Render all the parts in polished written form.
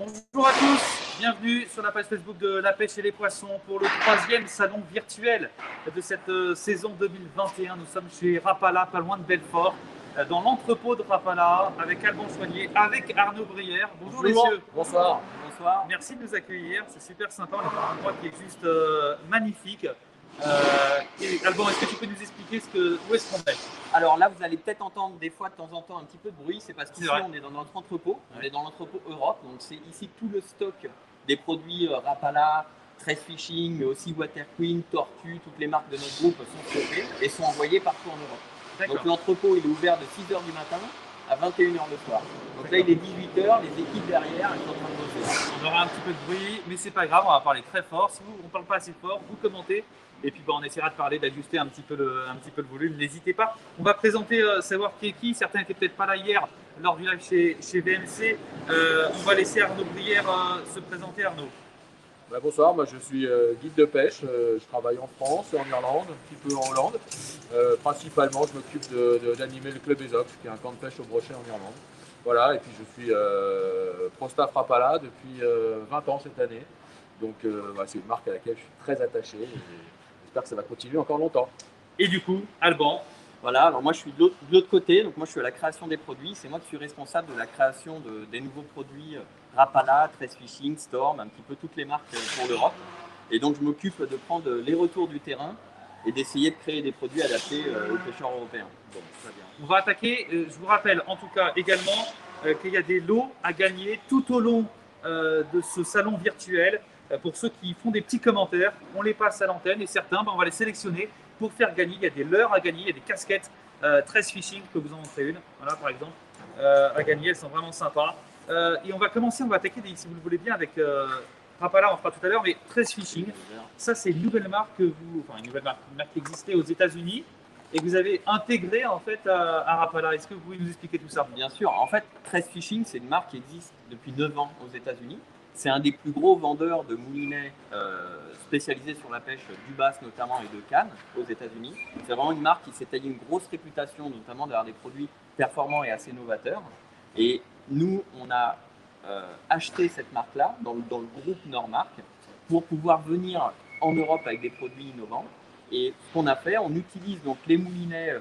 Bonjour à tous, bienvenue sur la page Facebook de La Pêche et les Poissons pour le troisième salon virtuel de cette saison 2021. Nous sommes chez Rapala, pas loin de Belfort, dans l'entrepôt de Rapala, avec Alban Soigné, avec Arnaud Brière. Bonjour messieurs. Bonsoir. Bonsoir. Merci de nous accueillir, c'est super sympa, on est dans un endroit qui est juste magnifique. Alban, est-ce que tu peux nous expliquer où est-ce qu'on est? Alors là, vous allez peut-être entendre des fois de temps en temps un petit peu de bruit, c'est parce qu'ici on est dans notre entrepôt, on est dans l'entrepôt Europe, donc c'est ici tout le stock des produits Rapala, Tress Fishing, mais aussi Water Queen, Tortue, toutes les marques de notre groupe sont stockées et sont envoyées partout en Europe. Donc l'entrepôt il est ouvert de 6h du matin à 21h le soir. Donc là il est 18h, les équipes derrière elles sont en train de bosser. On aura un petit peu de bruit, mais c'est pas grave, on va parler très fort. Si on ne parle pas assez fort, vous commentez. Et puis on essaiera de parler, d'ajuster un petit peu le volume. N'hésitez pas. On va présenter, savoir qui est qui. Certains n'étaient peut-être pas là hier lors du live chez VMC. On va laisser Arnaud Brière se présenter. Arnaud. Bonsoir, moi je suis guide de pêche. Je travaille en France, en Irlande, un petit peu en Hollande. Principalement, je m'occupe d'animer le Club Aesop, qui est un camp de pêche au Brochet en Irlande. Voilà, et puis je suis pro staff Rapala depuis 20 ans cette année. Donc c'est une marque à laquelle je suis très attaché. J'espère que ça va continuer encore longtemps. Et du coup, Alban. Voilà, alors moi je suis de l'autre côté, donc moi je suis à la création des produits. C'est moi qui suis responsable de la création des nouveaux produits Rapala, Tress Fishing, Storm, un petit peu toutes les marques pour l'Europe. Et donc je m'occupe de prendre les retours du terrain et d'essayer de créer des produits adaptés aux pêcheurs européens. Bon, très bien. On va attaquer, je vous rappelle en tout cas également qu'il y a des lots à gagner tout au long de ce salon virtuel. Pour ceux qui font des petits commentaires, on les passe à l'antenne et certains, on va les sélectionner pour faire gagner. Il y a des leurres à gagner, il y a des casquettes Tress Fishing, je peux vous en montrer une, voilà par exemple, à gagner, elles sont vraiment sympas. Et on va commencer, on va attaquer, si vous le voulez bien, avec Rapala, on fera tout à l'heure, mais Tress Fishing, ça c'est une nouvelle marque une marque qui existait aux États-Unis et que vous avez intégrée en fait à Rapala. Est-ce que vous pouvez nous expliquer tout ça? Bien sûr, en fait, Tress Fishing, c'est une marque qui existe depuis 9 ans aux États-Unis. C'est un des plus gros vendeurs de moulinets spécialisés sur la pêche du bass notamment et de canne aux États-Unis. C'est vraiment une marque qui s'est taillée une grosse réputation, notamment d'avoir des produits performants et assez novateurs. Et nous, on a acheté cette marque-là dans le groupe Normark pour pouvoir venir en Europe avec des produits innovants. Et ce qu'on a fait, on utilise donc les moulinets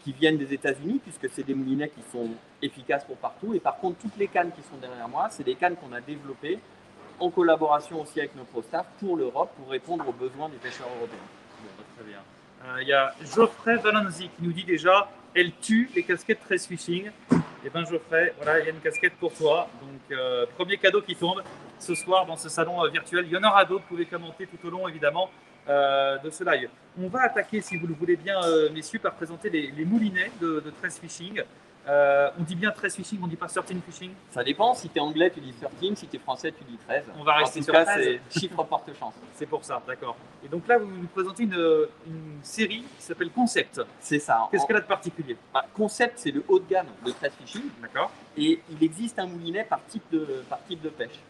qui viennent des États-Unis, puisque c'est des moulinets qui sont efficaces pour partout. Et par contre, toutes les cannes qui sont derrière moi, c'est des cannes qu'on a développées en collaboration aussi avec nos pro-staff pour l'Europe, pour répondre aux besoins des pêcheurs européens. Bon, très bien. Il y a Geoffrey Valenzi qui nous dit déjà, elle tue les casquettes Tress Fishing. Et bien Geoffrey, voilà, il y a une casquette pour toi. Donc premier cadeau qui tombe ce soir dans ce salon virtuel. Il y en aura d'autres, vous pouvez commenter tout au long évidemment de ce live. On va attaquer, si vous le voulez bien, messieurs, par présenter les moulinets de Tress Fishing. On dit bien Tress Fishing, on ne dit pas 13 Fishing? Ça dépend, si tu es anglais tu dis 13, si tu es français tu dis 13. On va rester sur 13. C'est chiffre porte chance. C'est pour ça, d'accord. Et donc là vous nous présentez une série qui s'appelle Concept. C'est ça. Qu'est-ce qu'elle a de particulier? Concept, c'est le haut de gamme de Tress Fishing. D'accord. Et il existe un moulinet par type de pêche.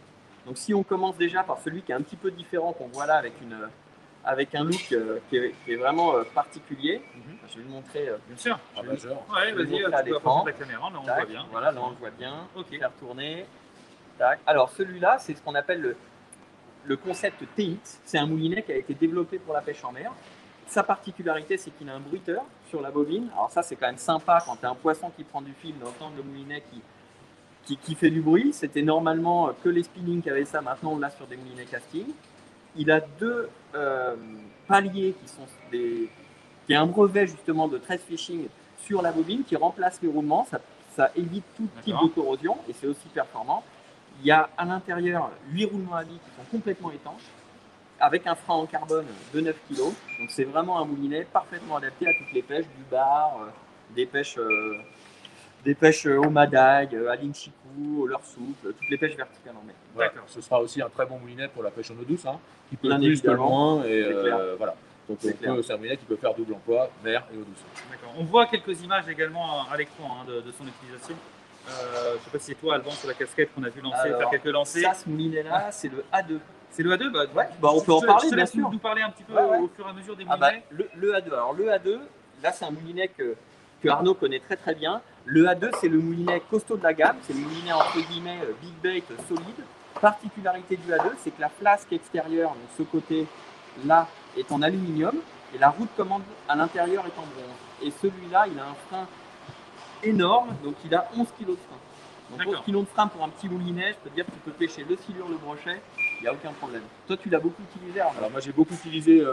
Donc si on commence déjà par celui qui est un petit peu différent, qu'on voit là avec un look qui est vraiment particulier. Je vais vous montrer. Bien sûr. Ouais, vas-y, tu peux approcher la caméra, là on le voit bien. Voilà, là on le voit bien. Ok. Faire tourner. Tac. Alors celui-là, c'est ce qu'on appelle le concept TX. C'est un moulinet qui a été développé pour la pêche en mer. Sa particularité, c'est qu'il a un bruiteur sur la bobine. Alors ça, c'est quand même sympa quand tu as un poisson qui prend du fil, d'entendre le moulinet qui fait du bruit. C'était normalement que les spinning qui avaient ça. Maintenant, on l'a sur des moulinets casting. Il a deux paliers qui est un brevet justement de Tress Fishing sur la bobine qui remplace les roulements. Ça évite tout type de corrosion et c'est aussi performant. Il y a à l'intérieur 8 roulements à billes qui sont complètement étanches avec un frein en carbone de 9 kg. Donc c'est vraiment un moulinet parfaitement adapté à toutes les pêches, du bar, des pêches au madaille, à l'inchiku, au leurre souple, toutes les pêches verticales en mer. Voilà. Ce sera aussi un très bon moulinet pour la pêche en eau douce, qui peut bien plus que évidemment. moins. Et voilà. Donc c'est un moulinet qui peut faire double emploi, mer et eau douce. D'accord. On voit quelques images également à l'écran de son utilisation. Je ne sais pas si c'est toi, Alban, sur la casquette qu'on a vu faire quelques lancers. Ça, ce moulinet-là, c'est le A2. C'est le A2 on peut en parler, bien sûr. Nous parler un petit peu au fur et à mesure des moulinets. Le A2. Alors, le A2, là, c'est un moulinet que Arnaud connaît très très bien. Le A2, c'est le moulinet costaud de la gamme. C'est le moulinet entre guillemets big bait solide Particularité du A2, c'est que la flasque extérieure, donc ce côté-là, est en aluminium et la roue de commande à l'intérieur est en bronze. Et celui-là, il a un frein énorme, donc il a 11 kg de frein. Donc 11 kg de frein pour un petit moulinet, je peux te dire que tu peux pêcher le silure, le brochet, il n'y a aucun problème. Toi, tu l'as beaucoup utilisé, Arnaud. Alors moi j'ai beaucoup utilisé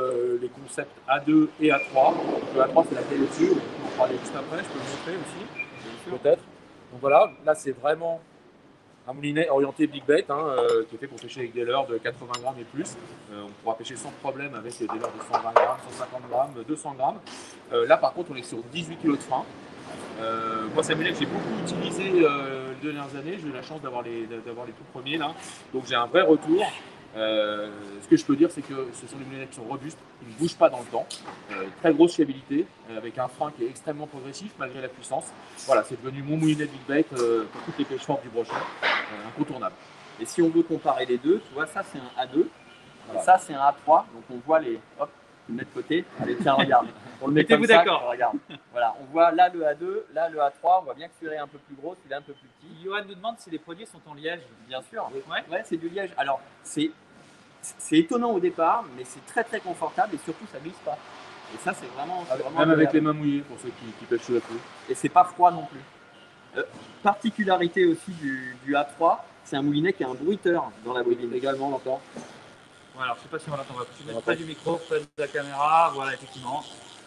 les concepts A2 et A3. Donc, le A3 c'est la taille au-dessus, on va en parler juste après, je peux le montrer aussi, peut-être. Donc voilà, là c'est vraiment un moulinet orienté big bait, qui est fait pour pêcher avec des leurres de 80 grammes et plus. On pourra pêcher sans problème avec des leurres de 120 grammes, 150 grammes, 200 grammes. Là par contre on est sur 18 kg de frein. Moi c'est un moulinet que j'ai beaucoup utilisé les dernières années, j'ai eu la chance d'avoir les tout premiers là. Donc j'ai un vrai retour. Ce que je peux dire, c'est que ce sont des moulinets qui sont robustes, qui ne bougent pas dans le temps, très grosse fiabilité, avec un frein qui est extrêmement progressif malgré la puissance. Voilà, c'est devenu mon moulinet big bait pour toutes les pêches fortes du brochet, incontournable. Et si on veut comparer les deux, tu vois, ça c'est un A2, voilà. Et ça c'est un A3, donc on voit les... Hop, je le mets de côté. Allez, tiens, regarde. On le met Mettez-vous d'accord. Regarde. Voilà, on voit là le A2, là le A3, on voit bien que celui-là est un peu plus gros, celui-là un peu plus petit. Johan nous demande si les produits sont en liège. Bien sûr. Ouais, c'est du liège. Alors, c'est étonnant au départ, mais c'est très très confortable et surtout ça glisse pas. Et ça, c'est vraiment. Même avec les mains mouillées pour ceux qui pêchent sous la pluie. Et c'est pas froid non plus. Particularité aussi du A3, c'est un moulinet qui a un bruiteur dans la bobine. Également, on l'entend. Voilà, alors je sais pas si on l'entend. On va se mettre près du micro, près de la caméra. Voilà, effectivement.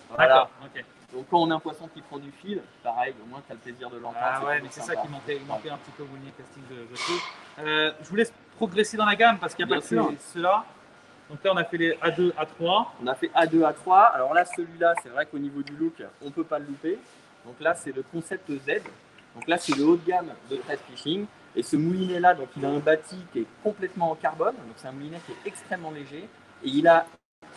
Voilà. D'accord, ok. Donc quand on a un poisson qui prend du fil, pareil, au moins tu as le plaisir de l'entendre. Ah ouais, mais c'est ça qui manquait, un petit peu au moulinet casting, je trouve. Je vous laisse progresser dans la gamme parce qu'il n'y a pas que ceux-là. Donc là, on a fait les A2, A3. On a fait A2, A3. Alors là, celui-là, c'est vrai qu'au niveau du look, on ne peut pas le louper. Donc là, c'est le concept Z. Donc là, c'est le haut de gamme de Trade Fishing. Et ce moulinet-là, donc il a un bâti qui est complètement en carbone. Donc c'est un moulinet qui est extrêmement léger. Et il a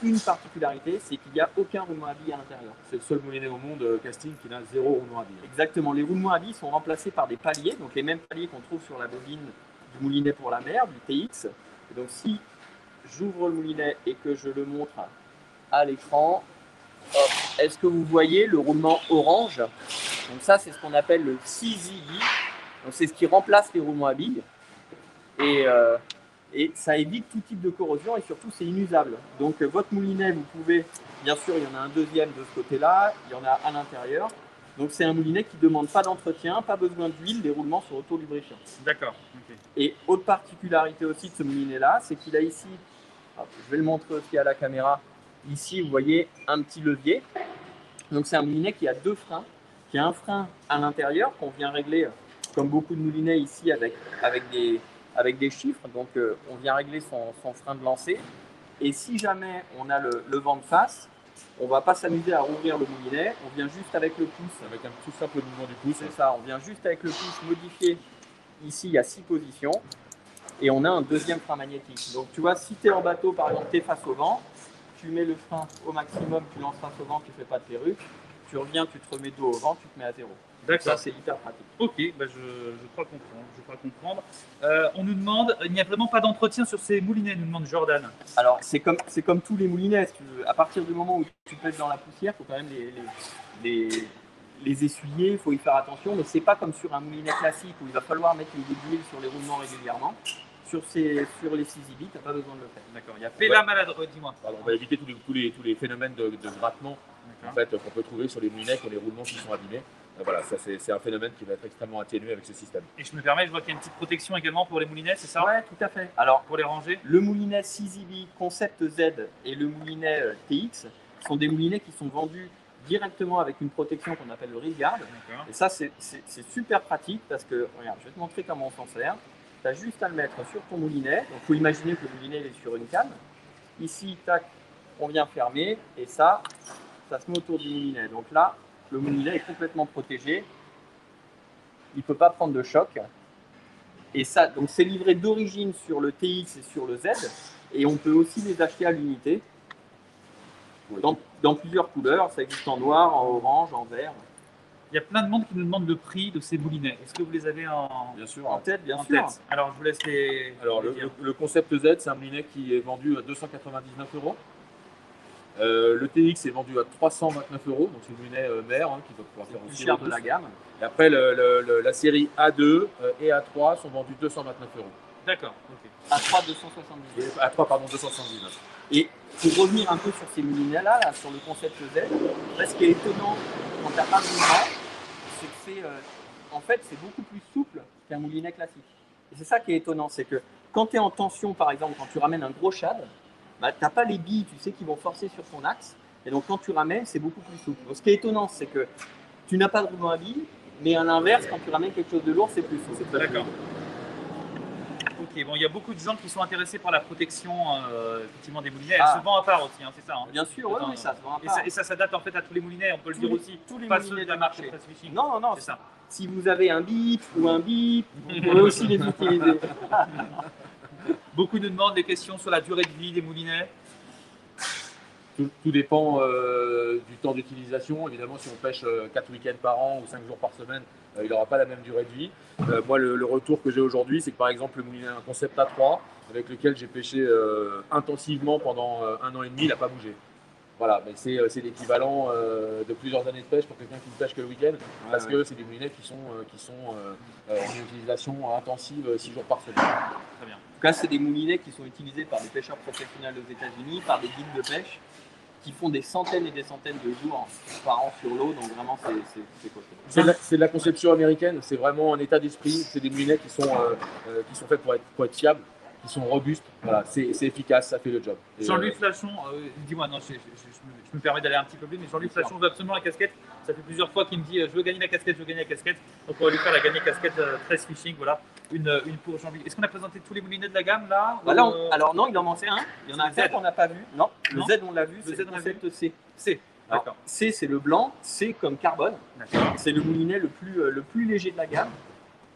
une particularité, c'est qu'il n'y a aucun roulement à billes à l'intérieur. C'est le seul moulinet au monde casting qui n'a 0 roulement à billes. Exactement. Les roulements à billes sont remplacés par des paliers. Donc les mêmes paliers qu'on trouve sur la bobine du moulinet pour la mer, du TX. Et donc si j'ouvre le moulinet et que je le montre à l'écran, est-ce que vous voyez le roulement orange? Donc ça, c'est ce qu'on appelle le CZB. Donc c'est ce qui remplace les roulements à billes. Et ça évite tout type de corrosion et surtout c'est inusable. Donc votre moulinet, vous pouvez, bien sûr, il y en a un deuxième de ce côté-là, il y en a à l'intérieur. Donc c'est un moulinet qui ne demande pas d'entretien, pas besoin d'huile, les roulements sont auto-lubrifiants. D'accord. Okay. Et autre particularité aussi de ce moulinet-là, c'est qu'il a ici, je vais le montrer aussi à la caméra, ici vous voyez un petit levier. Donc c'est un moulinet qui a deux freins, qui a un frein à l'intérieur qu'on vient régler comme beaucoup de moulinets ici avec des chiffres. Donc on vient régler son frein de lancer. Et si jamais on a le vent de face, on ne va pas s'amuser à rouvrir le moulinet, on vient juste avec le pouce. Avec un tout simple mouvement du pouce. C'est ça, on vient juste avec le pouce modifier. Ici, il y a 6 positions. Et on a un deuxième frein magnétique. Donc tu vois, si tu es en bateau, par exemple, tu es face au vent, tu mets le frein au maximum, tu lances face au vent, tu ne fais pas de perruque, tu reviens, tu te remets dos au vent, tu te mets à zéro. D'accord. Ça, c'est hyper pratique. Ok, bah je crois comprendre. On nous demande, il n'y a vraiment pas d'entretien sur ces moulinets, nous demande Jordan. Alors, c'est comme tous les moulinets, si tu veux. À partir du moment où tu pètes dans la poussière, il faut quand même les essuyer, il faut y faire attention, mais c'est pas comme sur un moulinet classique où il va falloir mettre une goutte d'huile sur les roulements régulièrement. Sur les CZB, tu n'as pas besoin de le faire. D'accord, il y a Péla malade, dis-moi. On va éviter tous les phénomènes de grattement en fait, qu'on peut trouver sur les molinets qui ont les roulements qui sont abîmés. Voilà, ça c'est un phénomène qui va être extrêmement atténué avec ce système. Et je me permets, je vois qu'il y a une petite protection également pour les moulinets, c'est ça? Ouais, tout à fait. Alors, pour les ranger, le moulinet CZB Concept Z et le moulinet TX sont des moulinets qui sont vendus directement avec une protection qu'on appelle le Reef Guard. Et ça, c'est super pratique parce que, regarde, je vais te montrer comment on s'en sert. Tu as juste à le mettre sur ton moulinet. Donc, il faut imaginer que le moulinet est sur une canne. Ici, tac, on vient fermer et ça se met autour du moulinet. Donc là, le moulinet est complètement protégé. Il ne peut pas prendre de choc. Et ça, donc c'est livré d'origine sur le TX et sur le Z. Et on peut aussi les acheter à l'unité dans plusieurs couleurs. Ça existe en noir, en orange, en vert. Il y a plein de monde qui nous demande le prix de ces moulinets. Est-ce que vous les avez bien sûr, en tête? Bien en sûr. Tête. Alors, je vous laisse les. Alors, le Concept Z, c'est un moulinet qui est vendu à 299 €. Le TX est vendu à 329 €, donc c'est le moulinet mer qui va pouvoir faire aussi cher de la gamme. Et après, la série A2 et A3 sont vendus 229 €. D'accord, ok. À 3, 279. À 3, pardon, 279. Et pour revenir un peu sur ces moulinets-là, là, sur le concept Z, ce qui est étonnant quand tu n'as pas de mouvement, c'est que en fait, c'est beaucoup plus souple qu'un moulinet classique. Et c'est ça qui est étonnant, c'est que quand tu es en tension, par exemple, quand tu ramènes un gros shad, bah, tu n'as pas les billes, tu sais, qui vont forcer sur ton axe. Et donc, quand tu ramènes, c'est beaucoup plus souple. Donc, ce qui est étonnant, c'est que tu n'as pas de roulement à billes, mais à l'inverse, quand tu ramènes quelque chose de lourd, c'est plus souple. D'accord. Ok, bon, il y a beaucoup de gens qui sont intéressés par la protection effectivement des moulinets. Elle se vend à part aussi, hein, c'est ça, hein. Bien sûr, oui, ça se vend à part. Et ça s'adapte en fait à tous les moulinets, on peut le dire aussi. Tous les pas moulinets ceux de la marque Press Fishing. Non, c'est ça. Si vous avez un bip ou un bip, vous pouvez aussi les utiliser. Beaucoup nous demandent des questions sur la durée de vie des moulinets. Tout dépend du temps d'utilisation. Évidemment, si on pêche 4 week-ends par an ou 5 jours par semaine, il n'aura pas la même durée de vie. Moi, le retour que j'ai aujourd'hui, c'est que par exemple, le moulinet un concept A3 avec lequel j'ai pêché intensivement pendant 1 an et demi, il n'a pas bougé. Voilà, mais c'est l'équivalent de plusieurs années de pêche pour quelqu'un qui ne pêche que le week-end, parce que c'est des moulinets qui sont en utilisation intensive 6 jours par semaine. Très bien. En tout cas, c'est des moulinets qui sont utilisés par des pêcheurs professionnels aux États-Unis, par des guides de pêche, qui font des centaines et des centaines de jours par an sur l'eau, donc vraiment c'est costaud. C'est de la conception américaine, c'est vraiment un état d'esprit, c'est des moulinets qui sont faits pour être fiables, qui sont robustes, voilà, c'est efficace, ça fait le job. Jean-Louis Flachon, dis-moi, non, je me permets d'aller un petit peu plus, mais Jean-Louis Flachon veut absolument la casquette. Ça fait plusieurs fois qu'il me dit je veux gagner la casquette, je veux gagner la casquette. Donc on va lui faire la gagner casquette Press Fishing, voilà, une pour Jean-Louis. Est-ce qu'on a présenté tous les moulinets de la gamme là Alors non, il en manquait un. Il y en a un qu'on n'a pas vu. Non, le Z on l'a vu, c'est le concept C. C. D'accord. C c'est le blanc, C comme carbone. C'est le moulinet le plus léger de la gamme.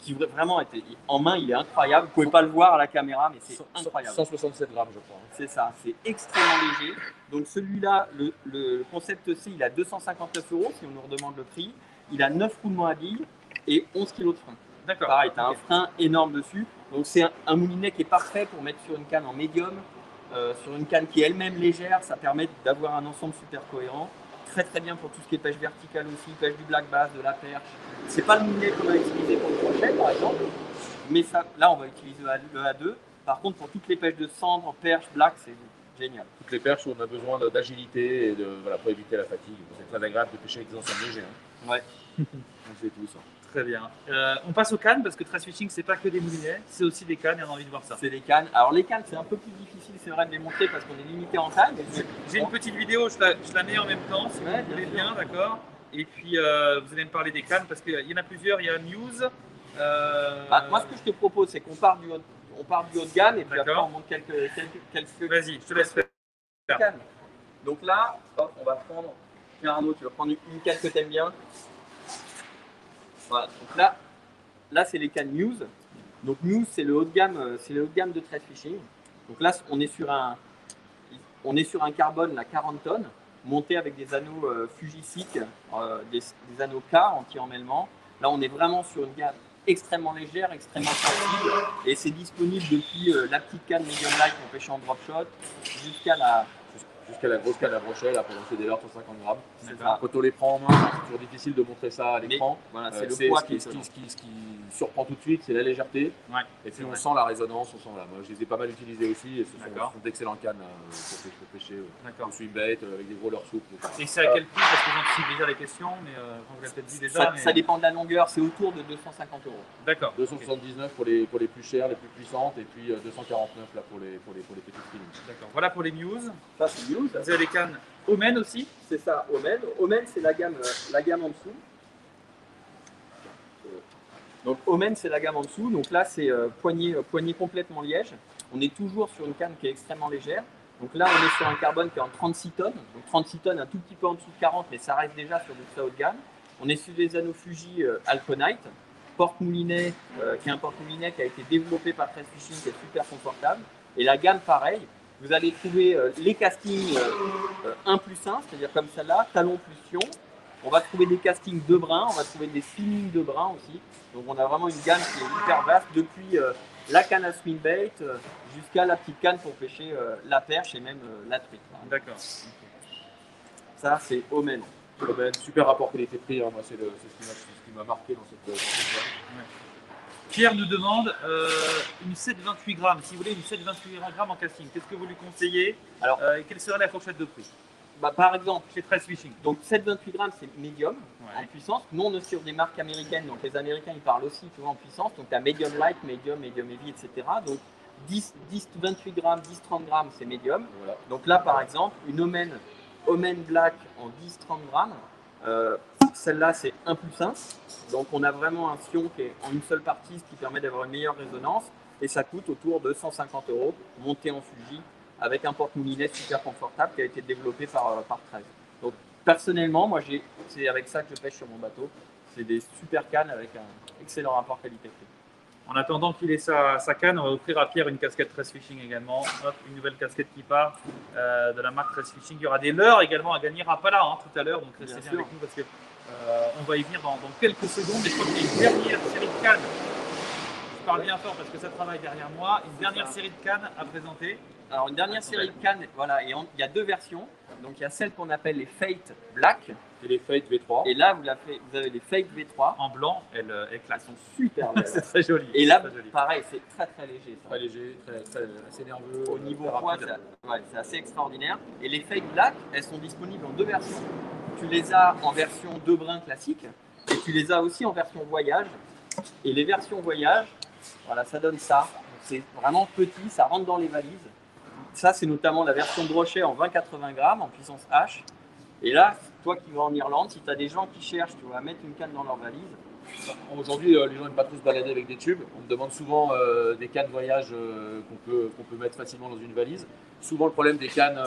Qui vraiment était en main, il est incroyable. Vous pouvez pas le voir à la caméra, mais c'est incroyable. 167 grammes, je crois. C'est ça, c'est extrêmement léger. Donc celui-là, le concept C, il a 259 € si on nous redemande le prix. Il a 9 roulements à billes et 11 kg de frein. D'accord. Pareil, tu as un frein énorme dessus. Donc c'est un moulinet qui est parfait pour mettre sur une canne en médium, sur une canne qui est elle-même légère. Ça permet d'avoir un ensemble super cohérent. Très bien pour tout ce qui est pêche verticale aussi, pêche du black bass, de la perche. C'est pas le moulinet qu'on va utiliser pour le crochet par exemple, mais ça, là on va utiliser le A2. Par contre pour toutes les pêches de cendre, perche, black, c'est génial. Toutes les perches où on a besoin d'agilité et pour éviter la fatigue. C'est très agréable de pêcher avec des ensembles légers. Hein. Ouais. C'est tout ça. Très bien. On passe aux cannes parce que Press Fishing c'est pas que des moulinets, c'est aussi des cannes et on a envie de voir ça. C'est des cannes. Alors les cannes c'est un peu plus difficile, c'est vrai de les montrer parce qu'on est limité en taille. J'ai une petite vidéo, je la mets en même temps si vous voulez bien, d'accord. Et puis vous allez me parler des cannes parce qu'il y en a plusieurs. Il y a Muse. Moi ce que je te propose c'est qu'on part du haut de gamme et puis après on monte quelques. Vas-y, je te laisse faire. Cannes. Donc là, hop, on va prendre. Tiens Arnaud, tu vas prendre une canne que tu aimes bien. Voilà, donc là c'est les cannes Muse. Donc Muse c'est le haut de gamme de Trade Fishing. Donc là on est sur un carbone la 40 tonnes monté avec des anneaux Fujisic, des anneaux K anti-emmêlement. Là on est vraiment sur une gamme extrêmement légère, extrêmement sensible et c'est disponible depuis la petite canne medium light qu'on pêche en drop shot jusqu'à la grosse canne à brochet là, pour lancer des leurres sur 50 grammes. Ça. Quand on les prend en main, c'est toujours difficile de montrer ça à l'écran. Voilà, c'est le poids ce qui surprend tout de suite, c'est la légèreté. Ouais, et puis on sent la résonance, on sent là. Moi, je les ai pas mal utilisés aussi et ce sont d'excellentes cannes pour pêcher au swim-bait avec des gros leurres souples. Et c'est à quel prix? Parce que j'anticipe déjà les questions, mais on vous l'a peut-être dit déjà. Ça dépend de la longueur, c'est autour de 250 €. D'accord. 279 pour les plus chères, les plus puissantes, et puis 249 là pour les petites films. D'accord. Voilà pour les Muse. Ça c'est Muse. Vous avez les cannes Omen aussi. C'est ça, Omen. Omen c'est la gamme en dessous. Donc Omen c'est la gamme en dessous. Donc là c'est poignée complètement liège. On est toujours sur une canne qui est extrêmement légère. Donc là on est sur un carbone qui est en 36 tonnes. Donc 36 tonnes un tout petit peu en dessous de 40, mais ça reste déjà sur du très haut de gamme. On est sur des anneaux Fuji Alconite. Porte-moulinet, qui est un porte-moulinet qui a été développé par Trade Fishing, qui est super confortable. Et la gamme, pareil, vous allez trouver les castings 1 plus 1, c'est-à-dire comme celle-là, talon plus fion. On va trouver des castings de brin, on va trouver des spinnings de brin aussi. Donc on a vraiment une gamme qui est hyper vaste, depuis la canne à swim-bait jusqu'à la petite canne pour pêcher la perche et même la truite. D'accord. Ça, c'est Omen. Super rapport qualité-prix, hein. Moi c'est ce qui m'a marqué dans cette gamme. Pierre nous demande une 7,28 grammes. Si vous voulez une 7,28 grammes en casting, qu'est-ce que vous lui conseillez? Alors, et quelle serait la fourchette de prix par exemple, chez Tress Fishing? Donc 7,28 grammes, c'est médium Ouais. en puissance. Nous, on est sur des marques américaines, donc les Américains, ils parlent aussi, tu vois, en puissance. Donc tu as medium light, medium heavy, etc. Donc 28 grammes, 10-30 grammes, c'est médium. Voilà. Donc là, par exemple, une Omen Black en 10-30 grammes, celle-là, c'est 1+1. Donc on a vraiment un fion qui est en une seule partie, ce qui permet d'avoir une meilleure résonance. Et ça coûte autour de 150 €, monté en Fuji, avec un porte-moulinet super confortable qui a été développé par Tress. Donc personnellement, moi c'est avec ça que je pêche sur mon bateau. C'est des super cannes avec un excellent rapport qualité-prix. En attendant qu'il ait sa canne, on va offrir à Pierre une casquette Tress Fishing également. Hop, une nouvelle casquette qui part de la marque Tress Fishing. Il y aura des leurres également à gagner à Pala tout à l'heure. Donc restez bien avec nous parce que on va y venir dans quelques secondes. Mais je crois qu'il y a une dernière série de cannes. Je parle bien fort parce que ça travaille derrière moi. Une dernière série de cannes à présenter. Alors une dernière série de cannes, voilà, et il y a deux versions. Donc il y a celle qu'on appelle les Fate Black. Et les Fate V3. Et là, vous avez les Fate V3. En blanc, elles Elles classent. sont super belles. C'est très joli. Et là, très joli. pareil, c'est très très léger. Ça. Très léger, assez nerveux. Au niveau très poids, rapide. c'est assez extraordinaire. Et les Fate Black, elles sont disponibles en deux versions. Tu les as en version 2 brins classique et tu les as aussi en version voyage. Et les versions voyage, voilà, ça donne ça. C'est vraiment petit, ça rentre dans les valises. Ça, c'est notamment la version brochet en 20-80 grammes en puissance H. Et là, toi qui vas en Irlande, si tu as des gens qui cherchent, tu vas mettre une canne dans leur valise. Aujourd'hui, les gens n'aiment pas tous se balader avec des tubes. On me demande souvent des cannes voyage qu'on peut mettre facilement dans une valise. Souvent, le problème des cannes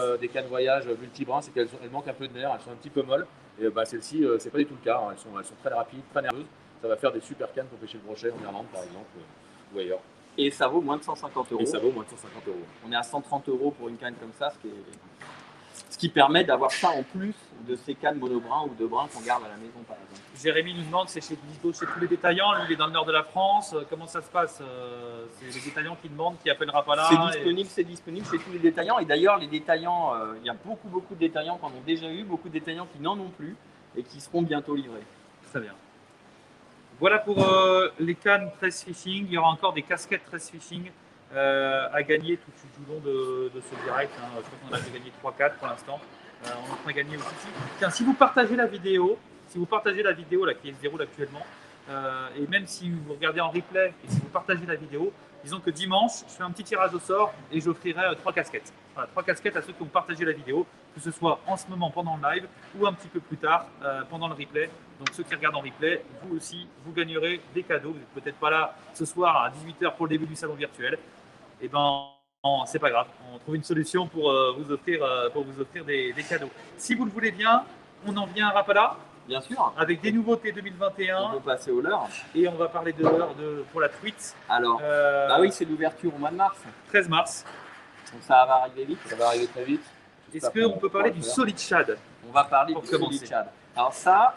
voyage multibrins, c'est qu'elles manquent un peu de nerfs, elles sont un petit peu molles. Et celle-ci, c'est pas du tout le cas. Elles sont très rapides, très nerveuses. Ça va faire des super cannes pour pêcher le brochet en Irlande, par exemple, ou ailleurs. Et ça vaut moins de 150 €. Et ça vaut moins de 150 €. On est à 130 € pour une canne comme ça, ce qui permet d'avoir ça en plus de ces cannes monobrins ou de brins qu'on garde à la maison, par exemple. Jérémy nous demande, c'est chez tous les détaillants, lui il est dans le nord de la France, comment ça se passe? C'est les détaillants qui demandent, qui appellera pas là. C'est disponible chez tous les détaillants. Et d'ailleurs, les détaillants, il y a beaucoup de détaillants qui en ont déjà eu, beaucoup de détaillants qui n'en ont plus et qui seront bientôt livrés. Très bien. Voilà pour les cannes Tress Fishing. Il y aura encore des casquettes Tress Fishing à gagner tout au long de ce direct. Je crois qu'on a déjà gagné 3-4 pour l'instant. On est en train de gagner aussi. Tiens, si vous partagez la vidéo là, qui se déroule actuellement, et même si vous regardez en replay et si vous partagez la vidéo, disons que dimanche, je fais un petit tirage au sort et j'offrirai 3 casquettes. Voilà, 3 casquettes à ceux qui ont partagé la vidéo, que ce soit en ce moment pendant le live ou un petit peu plus tard pendant le replay. Donc ceux qui regardent en replay, vous aussi, vous gagnerez des cadeaux. Vous n'êtes peut-être pas là ce soir à 18 h pour le début du salon virtuel. Et ben, c'est pas grave. On trouve une solution pour vous offrir des cadeaux. Si vous le voulez bien, on en vient à Rapala. Bien sûr. Avec des nouveautés On 2021. peut passer au leurre. Et on va parler de l'heure pour la truite. Alors, oui, c'est l'ouverture au mois de mars. 13 mars. Donc ça va arriver vite. Ça va arriver très vite. Est-ce qu'on peut parler du Solid Shad? On va parler du Solid Shad. Alors ça,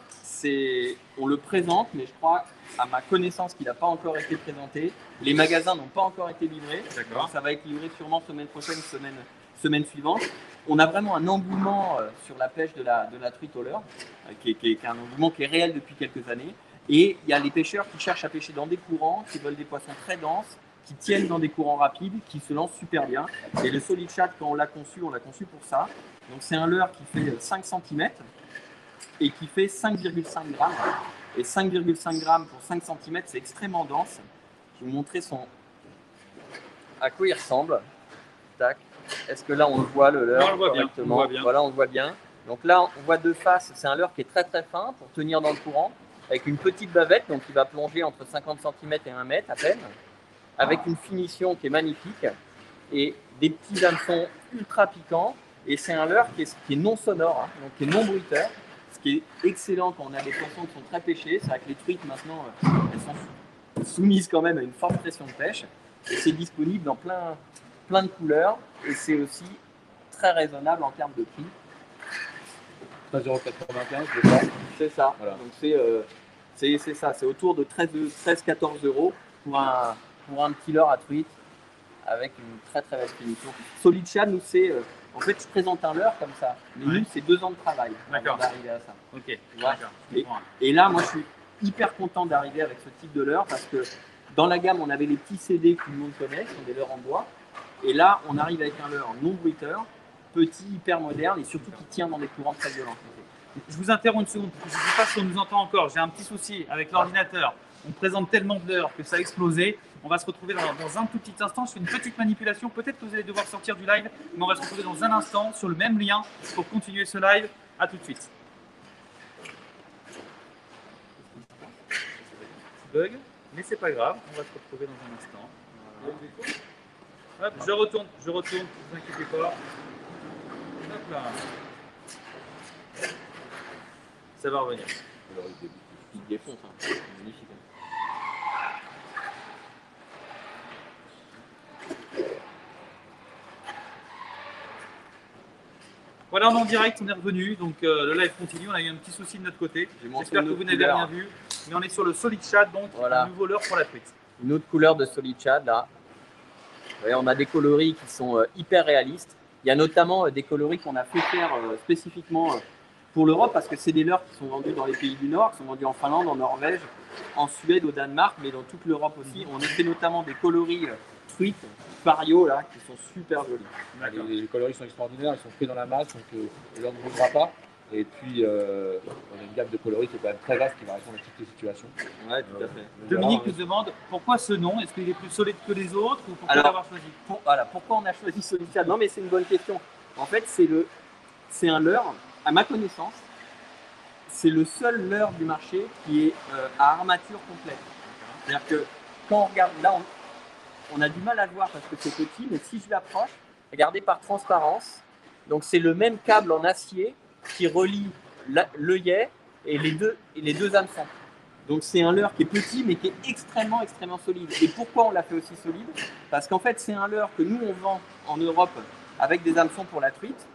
on le présente, mais je crois, à ma connaissance, qu'il n'a pas encore été présenté. Les magasins n'ont pas encore été livrés. D'accord. Ça va être livré sûrement semaine prochaine, semaine suivante. On a vraiment un engouement sur la pêche de la truite au leurre, qui est un engouement qui est réel depuis quelques années. Et il y a les pêcheurs qui cherchent à pêcher dans des courants, qui veulent des poissons très denses, qui tiennent dans des courants rapides, qui se lancent super bien. Et le Solid Shad, quand on l'a conçu pour ça. Donc c'est un leurre qui fait 5 cm et qui fait 5,5 grammes. Et 5,5 grammes pour 5 cm, c'est extrêmement dense. Je vais vous montrer à quoi il ressemble. Tac. Est-ce que là on le voit le leurre correctement? Voilà, on le voit bien. Donc là, on voit deux faces. C'est un leurre qui est très très fin pour tenir dans le courant, avec une petite bavette, donc il va plonger entre 50 cm et 1 mètre à peine, avec une finition qui est magnifique et des petits hameçons ultra piquants. Et c'est un leurre qui est non sonore, donc qui est non bruiteur, ce qui est excellent quand on a des poissons qui sont très pêchés. C'est vrai que les truites maintenant, elles sont soumises quand même à une forte pression de pêche. Et c'est disponible dans plein de couleurs et c'est aussi très raisonnable en termes de prix. 13,95 €, je crois. C'est ça. Voilà. Donc c'est ça. C'est autour de 13-14 € pour un petit leurre à truite avec une très très belle finition. Solid Shad, nous c'est en fait je présente un leurre comme ça, mais nous c'est 2 ans de travail avant d'arriver à ça. Ok. Ouais. Et là moi je suis hyper content d'arriver avec ce type de leurre parce que Dans la gamme, on avait les petits CD que tout le monde connaît, qui sont des leurres en bois. Et là, on arrive avec un leurre non bruiteur, petit, hyper moderne et surtout qui tient dans des courants très violents. Je vous interromps une seconde, je ne sais pas si on nous entend encore. J'ai un petit souci avec l'ordinateur. On présente tellement de l'heure que ça a explosé. On va se retrouver dans un tout petit instant. Je fais une petite manipulation. Peut-être que vous allez devoir sortir du live, mais on va se retrouver dans un instant sur le même lien pour continuer ce live. À tout de suite. Bug, mais c'est pas grave. On va se retrouver dans un instant. Hop, je retourne. Ne vous inquiétez pas. Hop là. Ça va revenir. Il défonce, hein. C'est magnifique. Voilà, on est en direct, on est revenu, donc le live continue. On a eu un petit souci de notre côté. J'espère que vous n'avez rien vu. Mais on est sur le Solid Shad, donc voilà. Un nouveau leurre pour la truite. Une autre couleur de Solid Shad, là. Vous voyez, on a des coloris qui sont hyper réalistes. Il y a notamment des coloris qu'on a fait faire spécifiquement pour l'Europe, parce que c'est des leurres qui sont vendus dans les pays du Nord, qui sont vendus en Finlande, en Norvège, en Suède, au Danemark, mais dans toute l'Europe aussi. On a fait notamment des coloris truites, Fario, là, qui sont super jolis. Les coloris sont extraordinaires, ils sont pris dans la masse, donc l'heure ne bougera pas. Et puis, on a une gamme de coloris qui est quand même très vaste, qui va répondre à toutes les situations. Ouais, tout à fait. Dominique nous demande pourquoi ce nom? Est-ce qu'il est plus solide que les autres ou pourquoi l'avoir choisi? Pourquoi on a choisi Solid Shad? Non, mais c'est une bonne question. En fait, c'est un leurre, à ma connaissance, c'est le seul leurre du marché qui est à armature complète. C'est-à-dire que quand on regarde là, on a du mal à le voir parce que c'est petit, mais si je l'approche, regardez par transparence. Donc c'est le même câble en acier qui relie l'œillet et les deux hameçons. Donc c'est un leurre qui est petit mais qui est extrêmement solide. Et pourquoi on l'a fait aussi solide? Parce qu'en fait c'est un leurre que nous on vend en Europe avec des hameçons pour la truite.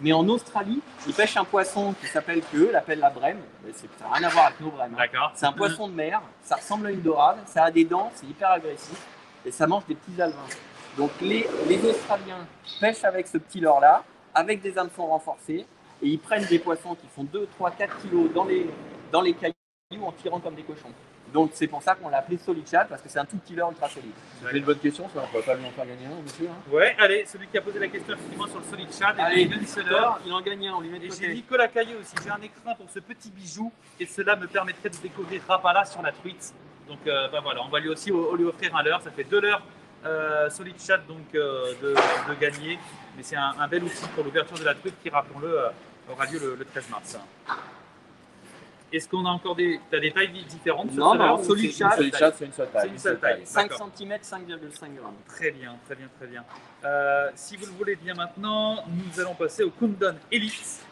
Mais en Australie, ils pêchent un poisson qui s'appelle qu'eux l'appellent la brème. Ça n'a rien à voir avec nos brèmes. Hein. C'est un poisson de mer, ça ressemble à une dorade, ça a des dents, c'est hyper agressif et ça mange des petits alevins. Donc les Australiens pêchent avec ce petit leurre-là, avec des hameçons renforcés et ils prennent des poissons qui font 2, 3, 4 kilos dans les cailloux en tirant comme des cochons. Donc c'est pour ça qu'on l'a appelé Solid Shad parce que c'est un tout petit leurre ultra solide. C'est une bonne question, ça, on ne pourrait pas lui en faire gagner un, monsieur. Hein. Ouais, allez, celui qui a posé la question effectivement sur le Solid Shad, allez, il en gagne un, on lui met de côté. côté. Et j'ai Nicolas Caillé aussi, j'ai un écrin pour ce petit bijou et cela me permettrait de découvrir Rapala sur la truite. Donc voilà, on va lui aussi lui offrir un leurre, ça fait 2 leurres Solid Shad donc de gagner, mais c'est un bel outil pour l'ouverture de la truite qui, rappelons-le, aura lieu le 13 mars. Est-ce qu'on a encore des tailles différentes? Non, Solid Shad, c'est une seule taille. C'est une seule taille. 5 cm, 5,5 grammes. Très bien. Si vous le voulez bien maintenant, nous allons passer au Kundun Elite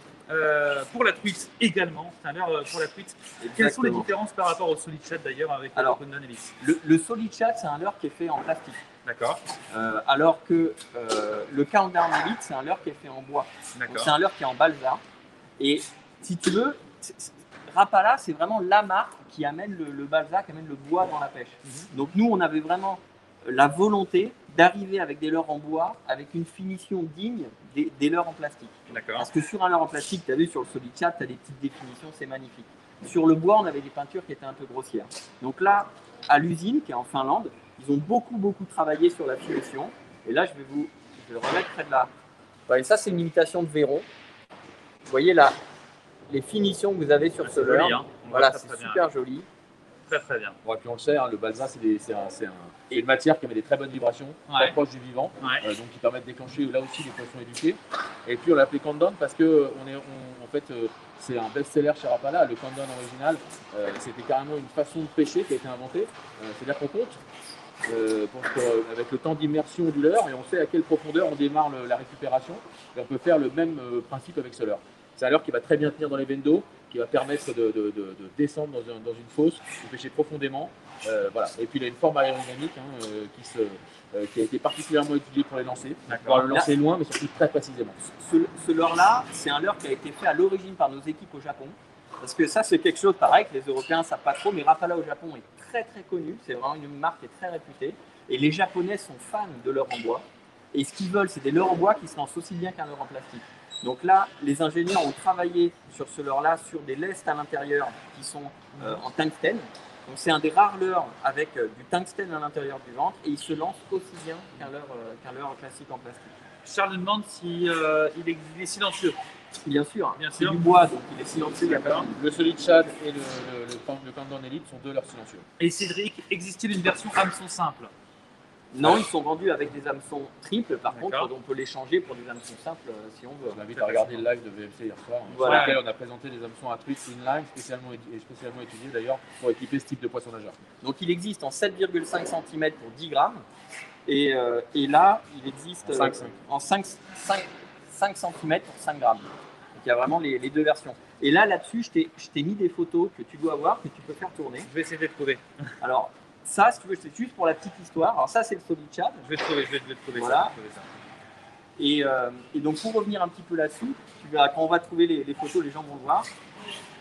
pour la truite également. C'est un leurre pour la truite. Quelles sont les différences par rapport au Solid Shad d'ailleurs avec le Kundun Elite? Le Solid Shad, c'est un leurre qui est fait en plastique. D'accord. Alors que le Kundun Elite, c'est un leurre qui est fait en bois. C'est un leurre qui est en balsa. Et si tu veux, Rapala, c'est vraiment la marque qui amène le balsa, qui amène le bois dans la pêche. Donc nous, on avait vraiment la volonté d'arriver avec des leurres en bois, avec une finition digne des leurres en plastique. Parce que sur un leurre en plastique, tu as vu sur le Solid Shad, tu as des petites définitions, c'est magnifique. Sur le bois, on avait des peintures qui étaient un peu grossières. Donc là, à l'usine, qui est en Finlande, ils ont beaucoup travaillé sur la finition. Et là, je vais le remettre près de là. Et ça, c'est une imitation de Véron. Vous voyez là, les finitions que vous avez sur ce leurre, hein. Voilà, c'est super joli. Très bien. Bon, et puis on le sait, hein, le balsa, c'est une matière qui met des très bonnes vibrations, très proche du vivant, donc qui permet de déclencher là aussi les poissons éduqués. Et puis on l'a appelé Kundun parce que en fait, c'est un best-seller chez Rapala. Le Kundun original, c'était carrément une façon de pêcher qui a été inventée. C'est-à-dire qu'on compte avec le temps d'immersion du leurre et on sait à quelle profondeur on démarre la récupération. Et on peut faire le même principe avec ce leurre. C'est un leurre qui va très bien tenir dans les veines d'eau, qui va permettre de descendre dans une fosse, de pêcher profondément. Voilà. Et puis il a une forme aérodynamique qui a été particulièrement utilisée pour les lancer. Pour le lancer loin, mais surtout très précisément. Ce leurre-là, c'est un leurre qui a été fait à l'origine par nos équipes au Japon. Parce que ça, c'est quelque chose pareil que les Européens ne savent pas trop, mais Rapala au Japon est très connu. C'est vraiment une marque qui est très réputée. Et les Japonais sont fans de leurre en bois. Et ce qu'ils veulent, c'est des leurres en bois qui se lancent aussi bien qu'un leurre en plastique. Donc là, les ingénieurs ont travaillé sur ce leurre-là, sur des lestes à l'intérieur qui sont en tungstène. Donc c'est un des rares leurres avec du tungstène à l'intérieur du ventre et il se lance aussi bien qu'un leurre classique en plastique. Charles demande si il est silencieux. Bien sûr, Bien c'est sûr. du bois, donc il est silencieux. D'accord. Le Solid Shad et le Countdown Elite sont deux leurs silencieux. Et Cédric, existe-t-il une version hameçon simple? Non, ils sont vendus avec des hameçons triples. Par D'accord. contre, on peut les changer pour des hameçons simples si on veut. Je m'invite à regarder le live de VMC hier soir, Voilà. sur lequel on a présenté des hameçons à truite inline, spécialement étudiés d'ailleurs pour équiper ce type de poisson nageur. Donc il existe en 7,5 cm pour 10 grammes. Et là, il existe 5,5. en 5 cm pour 5 grammes. Donc il y a vraiment les deux versions. Et là-dessus, je t'ai mis des photos que tu dois voir, que tu peux faire tourner. Je vais essayer de les trouver. Alors, ça, si tu veux, c'est juste pour la petite histoire. Alors ça, c'est le Solid Shad. Je vais le trouver. Voilà. Ça, je vais trouver ça. Et donc, pour revenir un petit peu là-dessus, tu verras, quand on va trouver les photos, les gens vont le voir.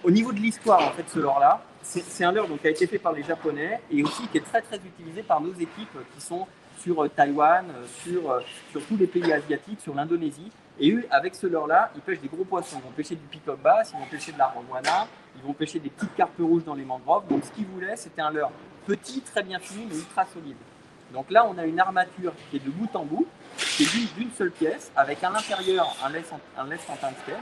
Au niveau de l'histoire, en fait, ce leurre-là, c'est un leurre donc, qui a été fait par les Japonais et aussi qui est très, très utilisé par nos équipes qui sont sur Taïwan, sur tous les pays asiatiques, sur l'Indonésie. Et eux, avec ce leurre-là, ils pêchent des gros poissons. Ils vont pêcher du peacock bass, ils vont pêcher de la rangouana, ils vont pêcher des petites carpes rouges dans les mangroves. Donc, ce qu'ils voulaient, c'était un leurre petit, très bien fini, mais ultra solide. Donc là, on a une armature qui est de bout en bout, qui est d'une seule pièce, avec à l'intérieur un laisse en tungstène.